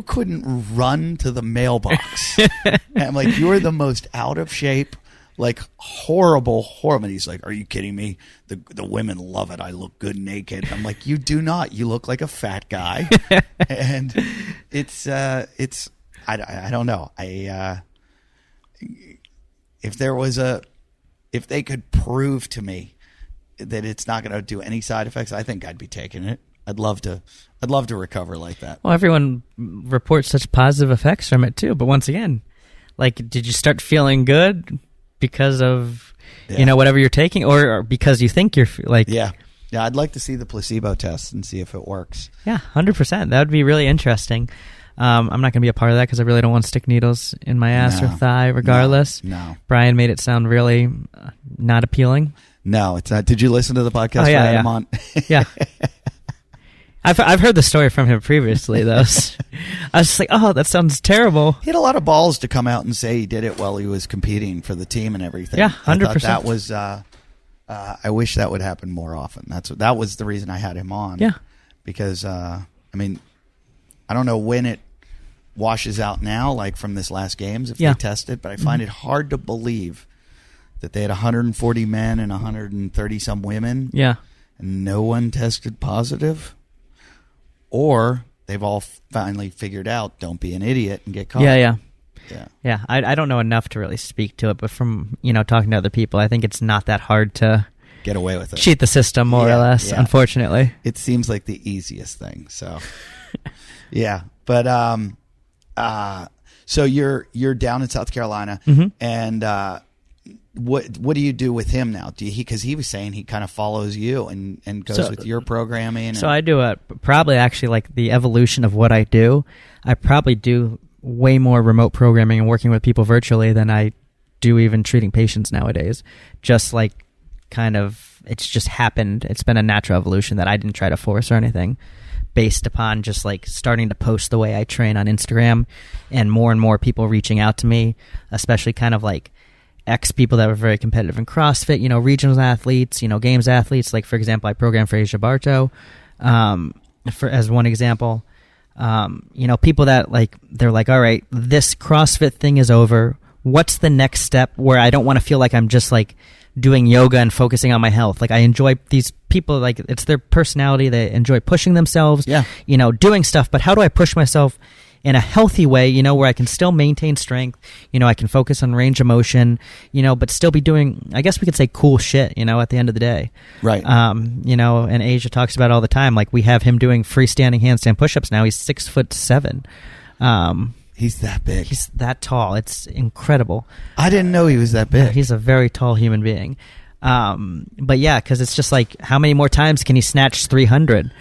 couldn't run to the mailbox. And I'm like, you're the most out of shape, like horrible. And he's like, are you kidding me? The women love it. I look good naked. I'm like, you do not. You look like a fat guy. And it's I don't know. If they could prove to me that it's not going to do any side effects, I think I'd be taking it. I'd love to recover like that. Well, everyone reports such positive effects from it too. But once again, like, did you start feeling good because of, whatever you're taking, or because you think you're like... Yeah, I'd like to see the placebo test and see if it works. Yeah, 100%. That would be really interesting. I'm not going to be a part of that because I really don't want to stick needles in my ass or thigh regardless. No. Brian made it sound really not appealing. No, it's not. Did you listen to the podcast I had him on? Yeah. I've heard the story from him previously, though. I was just like, oh, that sounds terrible. He had a lot of balls to come out and say he did it while he was competing for the team and everything. Yeah, 100%. I thought that was, I wish that would happen more often. That was the reason I had him on. Yeah. Because, I don't know when it washes out now, like from this last games, if they test it, but I find it hard to believe that they had 140 men and 130 some women. Yeah. And no one tested positive. Or they've all finally figured out, don't be an idiot and get caught. Yeah. I don't know enough to really speak to it, but from talking to other people, I think it's not that hard to get away with it. Cheat the system, more or less. Yeah. Unfortunately, it seems like the easiest thing. So, yeah. But so you're down in South Carolina, and what do you do with him now? Because he was saying he kind of follows you and goes with your programming. So I do probably actually like the evolution of what I do. I probably do way more remote programming and working with people virtually than I do even treating patients nowadays. Just like kind of, it's just happened. It's been a natural evolution that I didn't try to force or anything, based upon just like starting to post the way I train on Instagram and more people reaching out to me, especially kind of like people that were very competitive in CrossFit, regional athletes, games athletes. Like, for example, I program for Asia Barto, as one example. People that they're like, all right, this CrossFit thing is over. What's the next step where I don't want to feel like I'm just like doing yoga and focusing on my health? Like, I enjoy these people, like it's their personality. They enjoy pushing themselves, doing stuff. But how do I push myself in a healthy way, where I can still maintain strength, I can focus on range of motion, but still be doing, I guess we could say, cool shit, at the end of the day. Right. And Asia talks about it all the time. Like, we have him doing freestanding handstand push-ups now. He's 6'7". He's that big. He's that tall. It's incredible. I didn't know he was that big. He's a very tall human being. But yeah, because it's just like, how many more times can he snatch 300?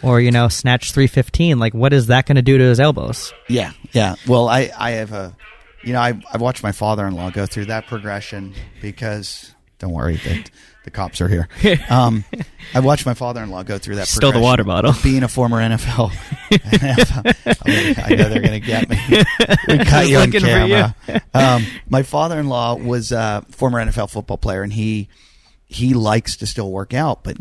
Or, snatch 315. Like, what is that going to do to his elbows? Yeah. Well, I have I've watched my father-in-law go through that progression because, don't worry, the cops are here. I watched my father-in-law go through that Stole progression. The water bottle. Being a former NFL. I know they're going to get me. We caught you on camera. My father-in-law was a former NFL football player, and he likes to still work out, but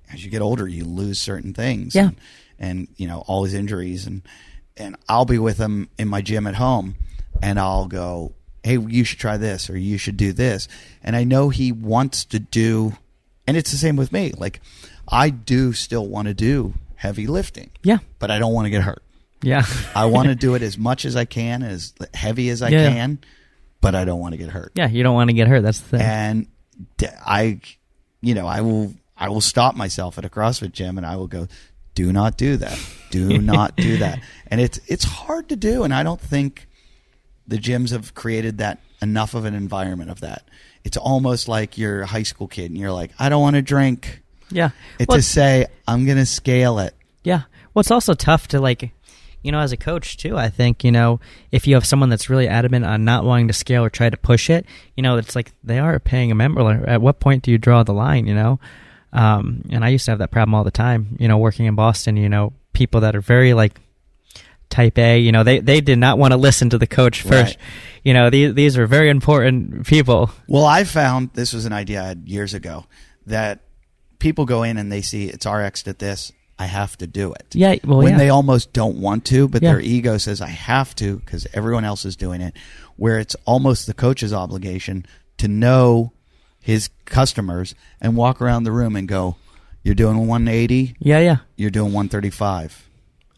as you get older, you lose certain things. Yeah. And all his injuries. And I'll be with him in my gym at home, and I'll go, hey, you should try this, or you should do this. And I know he wants to do, and it's the same with me. Like, I do still want to do heavy lifting. Yeah. But I don't want to get hurt. Yeah. I want to do it as much as I can, as heavy as I can, but I don't want to get hurt. Yeah, you don't want to get hurt. That's the thing. And I will stop myself at a CrossFit gym and I will go, do not do that. Do not do that. And it's hard to do. And I don't think the gyms have created that enough of an environment of that. It's almost like you're a high school kid and you're like, I don't want to drink. Yeah. To say, I'm going to scale it. Yeah. Well, it's also tough to as a coach too, I think, if you have someone that's really adamant on not wanting to scale or try to push it, it's like they are paying a member. At what point do you draw the line, And I used to have that problem all the time, working in Boston, people that are very like type A, they did not want to listen to the coach first. Right. These are very important people. Well, I found, this was an idea I had years ago, that people go in and they see it's RX at this, I have to do it. Yeah, well, when they almost don't want to, but their ego says I have to because everyone else is doing it, where it's almost the coach's obligation to know his customers and walk around the room and go, you're doing 180? Yeah. You're doing 135.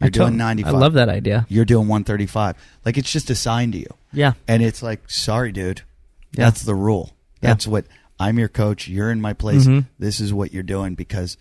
You're doing 95. I love that idea. You're doing 135. Like, it's just assigned to you. Yeah. And it's like, sorry, dude. That's the rule. That's what, I'm your coach. You're in my place. Mm-hmm. This is what you're doing because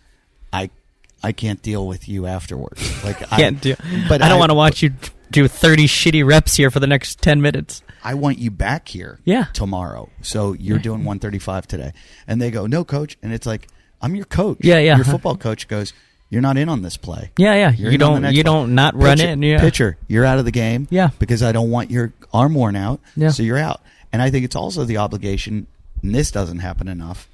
I can't deal with you afterwards. Like, but I don't want to watch you do 30 shitty reps here for the next 10 minutes. I want you back here tomorrow. So you're doing 135 today. And they go, no, coach. And it's like, I'm your coach. Yeah. Your football coach goes, you're not in on this play. Yeah. You don't not run it. Yeah. Pitcher, you're out of the game. Yeah. Because I don't want your arm worn out. Yeah. So you're out. And I think it's also the obligation, and this doesn't happen enough,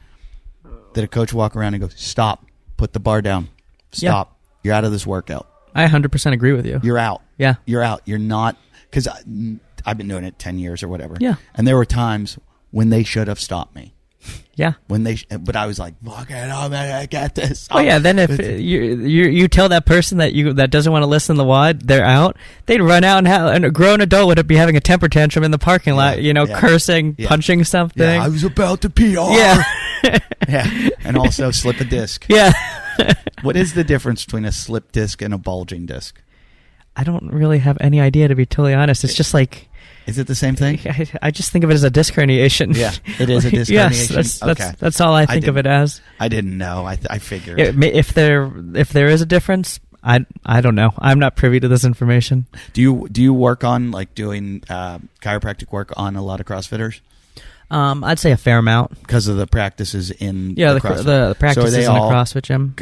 that a coach walk around and go, stop, put the bar down, stop. Yeah. You're out of this workout. I 100% agree with you. You're out. Yeah. You're out. You're not, because I've been doing it 10 years or whatever. Yeah. And there were times when they should have stopped me. Yeah. But I was like, fuck it, I got this. Oh yeah. Then if you tell that person that doesn't want to listen to the WOD, they're out. They'd run out and a grown adult would be having a temper tantrum in the parking lot. Cursing, punching something. Yeah, I was about to PR. Yeah. Yeah. And also slip a disc. Yeah. What is the difference between a slip disc and a bulging disc? I don't really have any idea, to be totally honest. It's just like. Is it the same thing? I just think of it as a disc herniation. Yeah, it is a disc herniation. Yes, that's all I think of it as. I didn't know. I figured. If there is a difference, I don't know. I'm not privy to this information. Do you work on like doing chiropractic work on a lot of CrossFitters? I'd say a fair amount because of the practices in the practices in the CrossFit gym.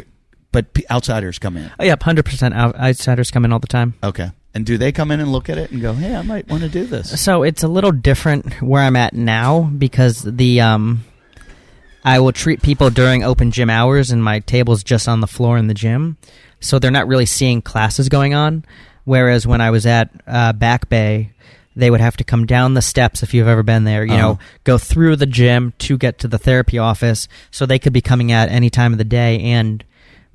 But outsiders come in. Oh yeah, 100% outsiders come in all the time. Okay. And do they come in and look at it and go, hey, I might want to do this? So it's a little different where I'm at now because I will treat people during open gym hours and my table's just on the floor in the gym. So they're not really seeing classes going on. Whereas when I was at Back Bay, they would have to come down the steps, if you've ever been there, go through the gym to get to the therapy office. So they could be coming at any time of the day, and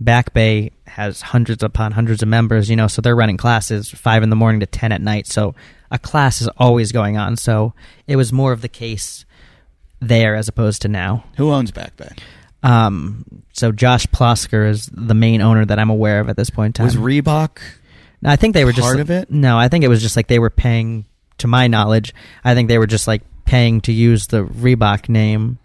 Back Bay has hundreds upon hundreds of members, so they're running classes 5 in the morning to 10 at night. So a class is always going on. So it was more of the case there as opposed to now. Who owns Back Bay? So Josh Plosker is the main owner that I'm aware of at this point in time. Was Reebok I think they were just part of it? No, I think it was just like they were paying, to my knowledge, I think they were just like paying to use the Reebok name.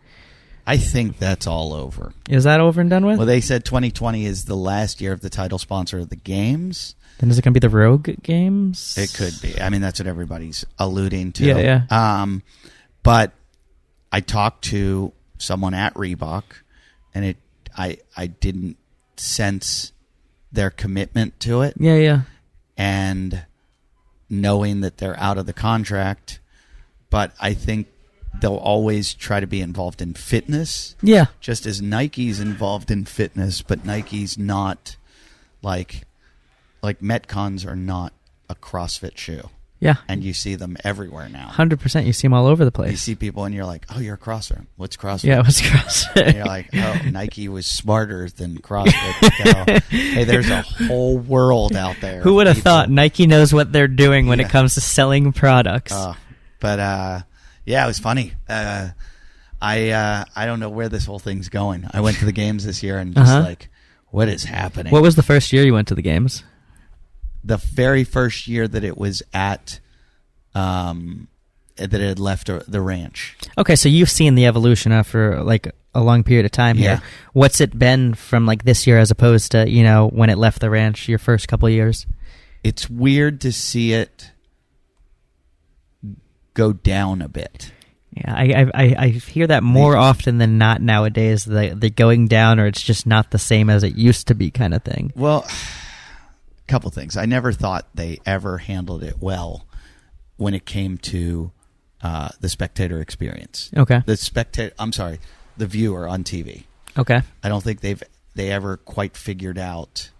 I think that's all over. Is that over and done with? Well, they said 2020 is the last year of the title sponsor of the games. Then is it going to be the Rogue Games? It could be. I mean, that's what everybody's alluding to. Yeah. But I talked to someone at Reebok, and I didn't sense their commitment to it. Yeah. And knowing that they're out of the contract, but I think they'll always try to be involved in fitness. Yeah. Just as Nike's involved in fitness, but Nike's not like Metcons are not a CrossFit shoe. Yeah. And you see them everywhere now. 100%. You see them all over the place. You see people and you're like, oh, you're a CrossFit. What's CrossFit? Yeah, what's CrossFit? And you're like, oh, Nike was smarter than CrossFit. Hey, there's a whole world out there. Who would have thought Nike knows what they're doing when it comes to selling products? Yeah, it was funny. I don't know where this whole thing's going. I went to the games this year and just like, what is happening? What was the first year you went to the games? The very first year that it was at, that it had left the ranch. Okay, so you've seen the evolution after like a long period of time here. Yeah. What's it been from like this year as opposed to, when it left the ranch, your first couple of years? It's weird to see it go down a bit. Yeah, I hear that more often than not nowadays, the going down, or it's just not the same as it used to be kind of thing. Well, a couple things. I never thought they ever handled it well when it came to the spectator experience. Okay. The viewer on TV. Okay. I don't think they ever quite figured out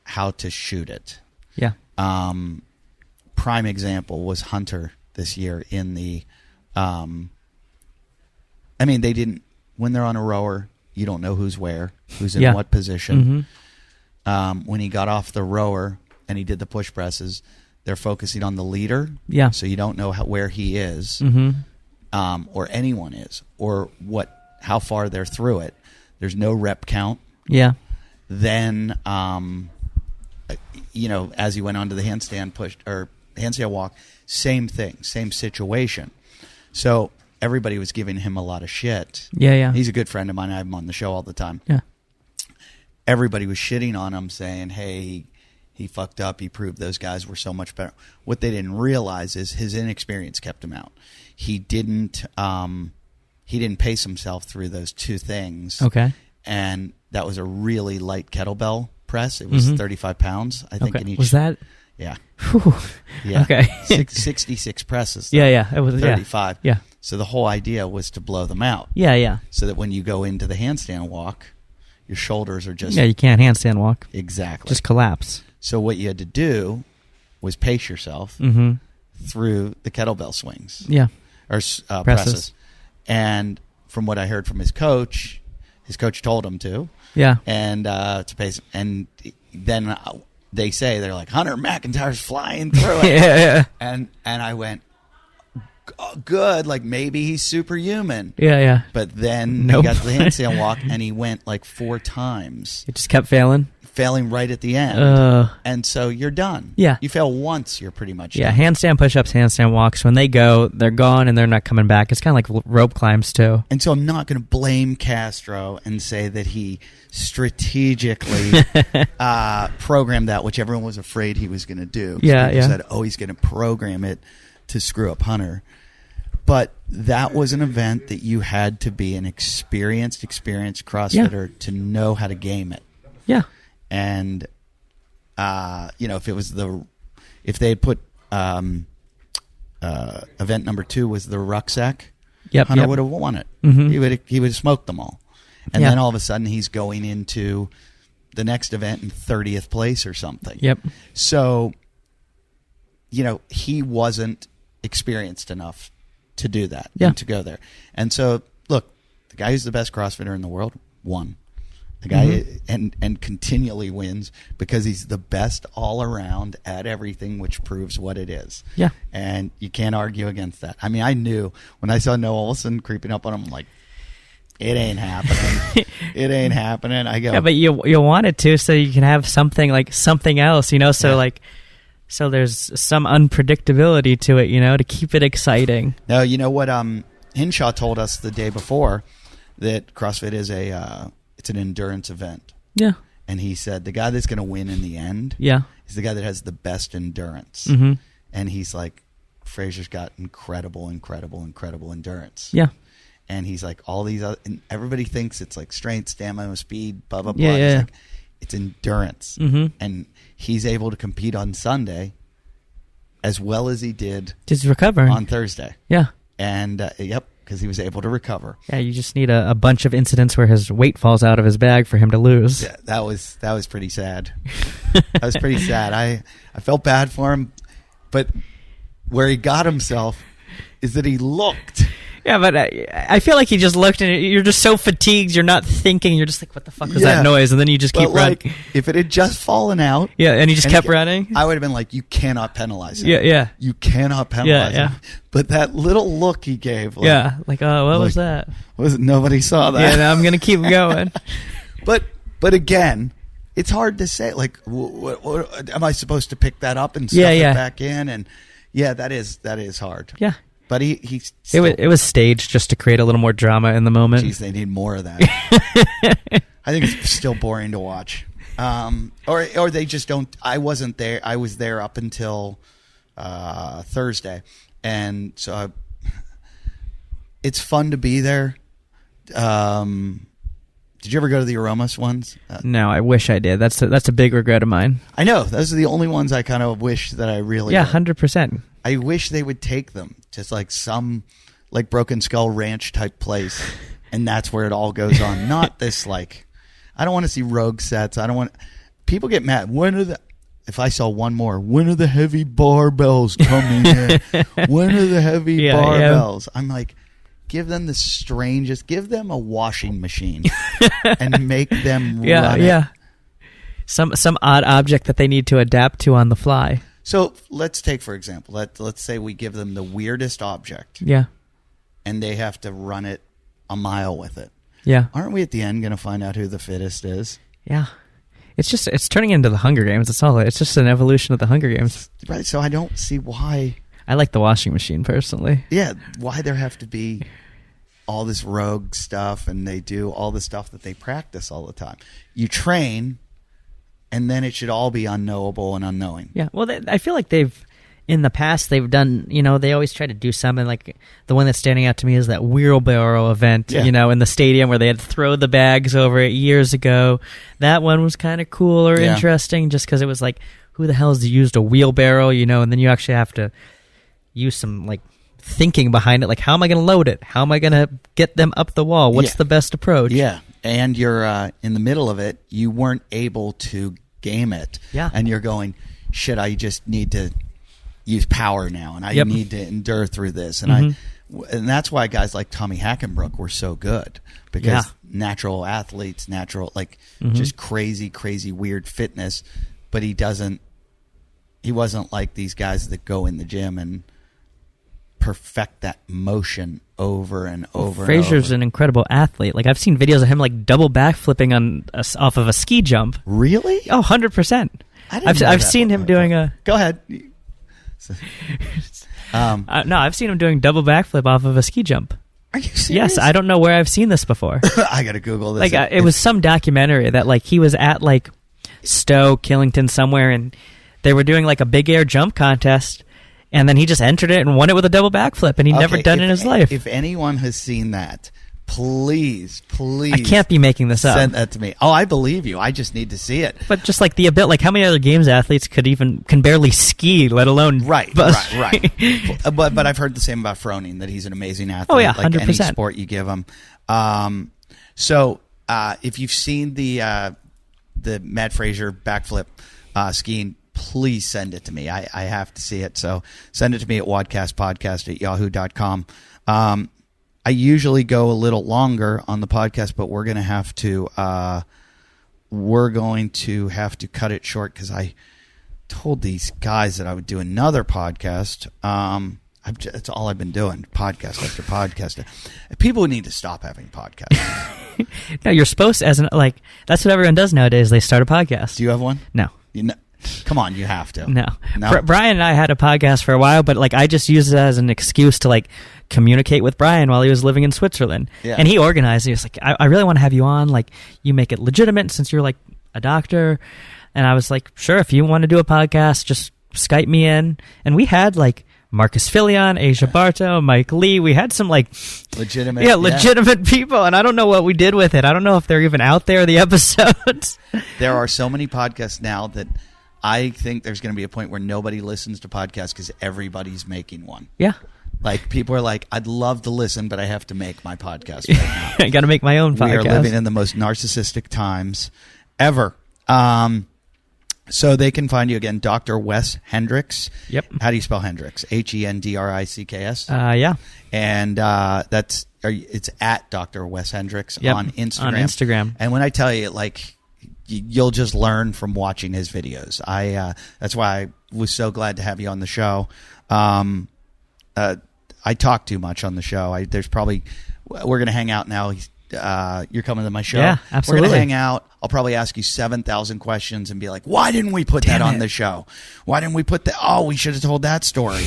how to shoot it. Yeah. Prime example was Hunter this year in the. They didn't. When they're on a rower, you don't know who's where, who's in what position. Mm-hmm. When he got off the rower and he did the push presses, they're focusing on the leader. Yeah. So you don't know where he is, or anyone is, or how far they're through it. There's no rep count. Yeah. Then, as he went on to the handstand walk, same thing, same situation. So everybody was giving him a lot of shit. Yeah, yeah. He's a good friend of mine. I have him on the show all the time. Yeah. Everybody was shitting on him, saying, hey, he fucked up. He proved those guys were so much better. What they didn't realize is his inexperience kept him out. He didn't pace himself through those two things. Okay. And that was a really light kettlebell press. It was 35 pounds, I think. Okay. In each. Was that? Yeah. Whew. Yeah. Okay. 66 presses. Yeah, yeah. It was 35. Yeah. So the whole idea was to blow them out. Yeah, yeah. So that when you go into the handstand walk, your shoulders are just... Yeah, you can't handstand walk. Exactly. Just collapse. So what you had to do was pace yourself through the kettlebell swings. Yeah. Or presses. And from what I heard from his coach told him to. Yeah. And to pace. And then they're like, Hunter McIntyre's flying through it. Yeah. And I went, good, like maybe he's superhuman. Yeah, yeah. But then Nope. he got to the handstand walk and he went like 4 times. It just kept failing. Failing right at the end. And so you're done. Yeah. You fail once, you're pretty much Yeah, done. handstand push-ups, handstand walks. When they go, they're gone and they're not coming back. It's kind of like rope climbs too. And so I'm not going to blame Castro and say that he strategically programmed that, which everyone was afraid he was going to do. Yeah, People yeah. said, he's going to program it to screw up Hunter. But that was an event that you had to be an experienced CrossFitter to know how to game it. Yeah. And if they had put event number 2 was the rucksack, Hunter would have won it. Mm-hmm. He would have smoked them all. And then all of a sudden he's going into the next event in 30th place or something. Yep. So, he wasn't experienced enough to do that and to go there. And so, look, the guy who's the best CrossFitter in the world won. The guy and continually wins because he's the best all around at everything, which proves what it is. Yeah. And you can't argue against that. I mean, I knew when I saw Noah Olson creeping up on him, I'm like, it ain't happening. It ain't happening. I go, yeah, but you want it to, so you can have something else, so there's some unpredictability to it, to keep it exciting. No, you know what? Hinshaw told us the day before that CrossFit is it's an endurance event. Yeah. And he said the guy that's going to win in the end is the guy that has the best endurance. Mm-hmm. And he's like, Fraser's got incredible endurance. Yeah. And he's like, all these other, and everybody thinks it's like strength, stamina, speed, blah, blah, blah. Yeah, He's yeah. like, it's endurance. Mm-hmm. And he's able to compete on Sunday as well as he did just recover on Thursday. Yeah. And, because he was able to recover. Yeah, you just need a bunch of incidents where his weight falls out of his bag for him to lose. Yeah, that was pretty sad. That was pretty sad. I felt bad for him, but where he got himself is that he looked. Yeah, but I feel like he just looked and you're just so fatigued, you're not thinking, you're just like, what the fuck was that noise? And then you just keep running. If it had just fallen out. Yeah, and he just kept running. I would have been like, you cannot penalize him. Yeah. You cannot penalize him. But that little look he gave. Like, what was that? Nobody saw that. Yeah, no, I'm going to keep going. But again, it's hard to say. Like, what, am I supposed to pick that up and stuff it back in? And that is hard. Yeah. But he's it was staged just to create a little more drama in the moment. Jeez, they need more of that. I think it's still boring to watch. Or they just don't. I wasn't there. I was there up until Thursday, and so it's fun to be there. Did you ever go to the Aromas ones? No, I wish I did. That's a big regret of mine. I know. Those are the only ones I kind of wish that I really. Yeah, 100%. I wish they would take them. Just like some Broken Skull Ranch type place And that's where it all goes on. Not this, like, I don't want to see rogue sets. I don't want, people get mad. If I saw one more, when are the heavy barbells coming in? When are the heavy barbells? I'm like, give them the strangest, give them a washing machine and make them run it. Some odd object that they need to adapt to on the fly. So let's take, for example, let's say we give them the weirdest object. Yeah. And they have to run it a mile with it. Yeah. Aren't we at the end going to find out who the fittest is? Yeah. It's turning into the Hunger Games. That's all. It's just an evolution of the Hunger Games. Right. So I don't see why. I like the washing machine personally. Yeah. Why there have to be all this rogue stuff and they do all the stuff that they practice all the time. You train, and then it should all be unknowable and unknowing. Yeah. Well, I feel like in the past, they've done, they always try to do something. Like the one that's standing out to me is that wheelbarrow event, in the stadium where they had to throw the bags over it years ago. That one was kind of cool or interesting just because it was like, who the hell has used a wheelbarrow, and then you actually have to use some like thinking behind it. Like, how am I going to load it? How am I going to get them up the wall? What's the best approach? Yeah. And you're in the middle of it. You weren't able to game it. Yeah. And you're going, shit, I just need to use power now, and I need to endure through this, and and that's why guys like Tommy Hackenbrook were so good, because natural athletes, just crazy weird fitness, but he wasn't like these guys that go in the gym and perfect that motion over and over. Fraser's an incredible athlete. Like I've seen videos of him like double backflipping off of a ski jump. Really? Oh, 100%. I've seen him doing a. Go ahead. No, I've seen him doing double backflip off of a ski jump. Are you serious? Yes, I don't know where I've seen this before. I gotta Google this. Like it was some documentary that like he was at like Stowe, Killington somewhere, and they were doing like a big air jump contest, and then he just entered it and won it with a double backflip, and he'd never done it in his life. If anyone has seen that, please. I can't be making this up. Send that to me. Oh, I believe you. I just need to see it. But just like like how many other games athletes can barely ski, let alone right. But I've heard the same about Froning, that he's an amazing athlete. Oh yeah, 100%. Like any sport you give him. So if you've seen the Matt Fraser backflip skiing, please send it to me. I have to see it. So send it to me at wadcastpodcast@yahoo.com. I usually go a little longer on the podcast, but we're going to have to cut it short because I told these guys that I would do another podcast. That's all I've been doing, podcast after podcast. People need to stop having podcasts. No, you're supposed to, that's what everyone does nowadays. They start a podcast. Do you have one? No. Come on, you have to. No. Brian and I had a podcast for a while, but like I just used it as an excuse to like communicate with Brian while he was living in Switzerland. Yeah. And he organized it. He was like, I really want to have you on. Like, you make it legitimate since you're like a doctor. And I was like, sure, if you want to do a podcast, just Skype me in. And we had like Marcus Filion, Asia Barto, Mike Lee. We had some like legitimate people, and I don't know what we did with it. I don't know if they're even out there, the episodes. There are so many podcasts now that I think there's going to be a point where nobody listens to podcasts because everybody's making one. Yeah. Like, people are like, I'd love to listen, but I have to make my podcast right now. I got to make my own podcast. We are living in the most narcissistic times ever. So they can find you again, Dr. Wes Hendricks. Yep. How do you spell Hendricks? Hendricks? Yeah. And it's at Dr. Wes Hendricks on Instagram. On Instagram. And when I tell you, like, you'll just learn from watching his videos. That's why I was so glad to have you on the show. I talk too much on the show. We're going to hang out now. You're coming to my show. Yeah, absolutely. We're going to hang out. I'll probably ask you 7,000 questions and be like, why didn't we put that on the show? Why didn't we put that? Oh, we should have told that story.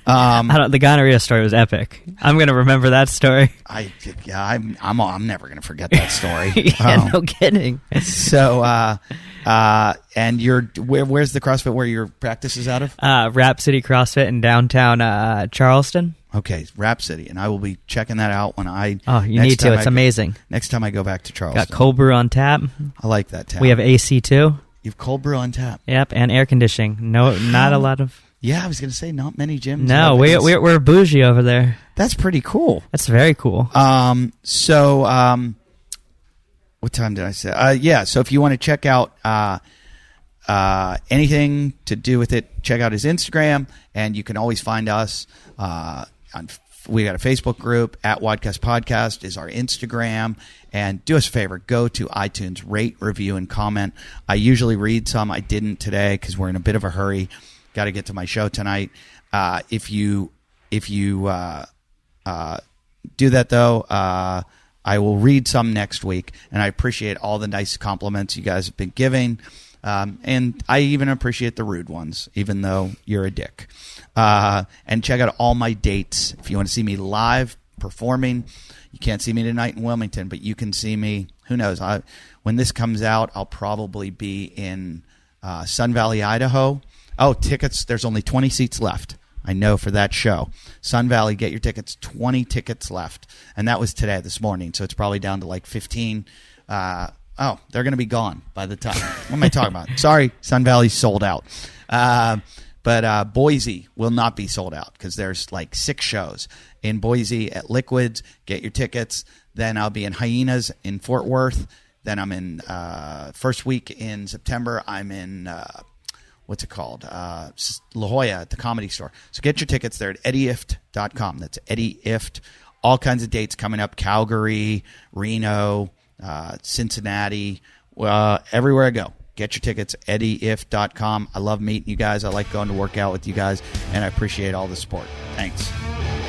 The gonorrhea story was epic. I'm going to remember that story. I'm never going to forget that story. No kidding. So, and where's the CrossFit where your practice is out of? Rhapsody CrossFit in downtown Charleston. Okay, Rhapsody, and I will be checking that out when I. Oh, you need to. It's amazing. Next time I go back to Charleston. Got cold brew on tap. I like that tap. We have AC too. You have cold brew on tap. Yep, and air conditioning. No, not a lot of. Yeah, I was going to say not many gyms. No, we're bougie over there. That's pretty cool. That's very cool. So what time did I say? Yeah. So if you want to check out anything to do with it, check out his Instagram, and you can always find us we got a Facebook group at Wadcast Podcast is our Instagram. And do us a favor, go to iTunes, rate, review, and comment. I usually read some. I didn't today because we're in a bit of a hurry. Got to get to my show tonight. If you do that though, I will read some next week, and I appreciate all the nice compliments you guys have been giving. And I even appreciate the rude ones, even though you're a dick. And check out all my dates. If you want to see me live performing, you can't see me tonight in Wilmington, but you can see me. Who knows? When this comes out, I'll probably be in Sun Valley, Idaho. Oh, tickets. There's only 20 seats left. I know for that show. Sun Valley, get your tickets. 20 tickets left. And that was today, this morning. So it's probably down to like 15. They're going to be gone by the time. What am I talking about? Sorry, Sun Valley's sold out. But Boise will not be sold out because there's like 6 shows in Boise at Liquids. Get your tickets. Then I'll be in Hyenas in Fort Worth. Then I'm in first week in September. I'm in what's it called? La Jolla at the Comedy Store. So get your tickets there at eddyift.com. That's Eddie Ift. All kinds of dates coming up: Calgary, Reno, Cincinnati, everywhere I go. Get your tickets, eddyift.com. I love meeting you guys. I like going to work out with you guys, and I appreciate all the support. Thanks.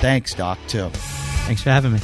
Thanks, Doc, too. Thanks for having me.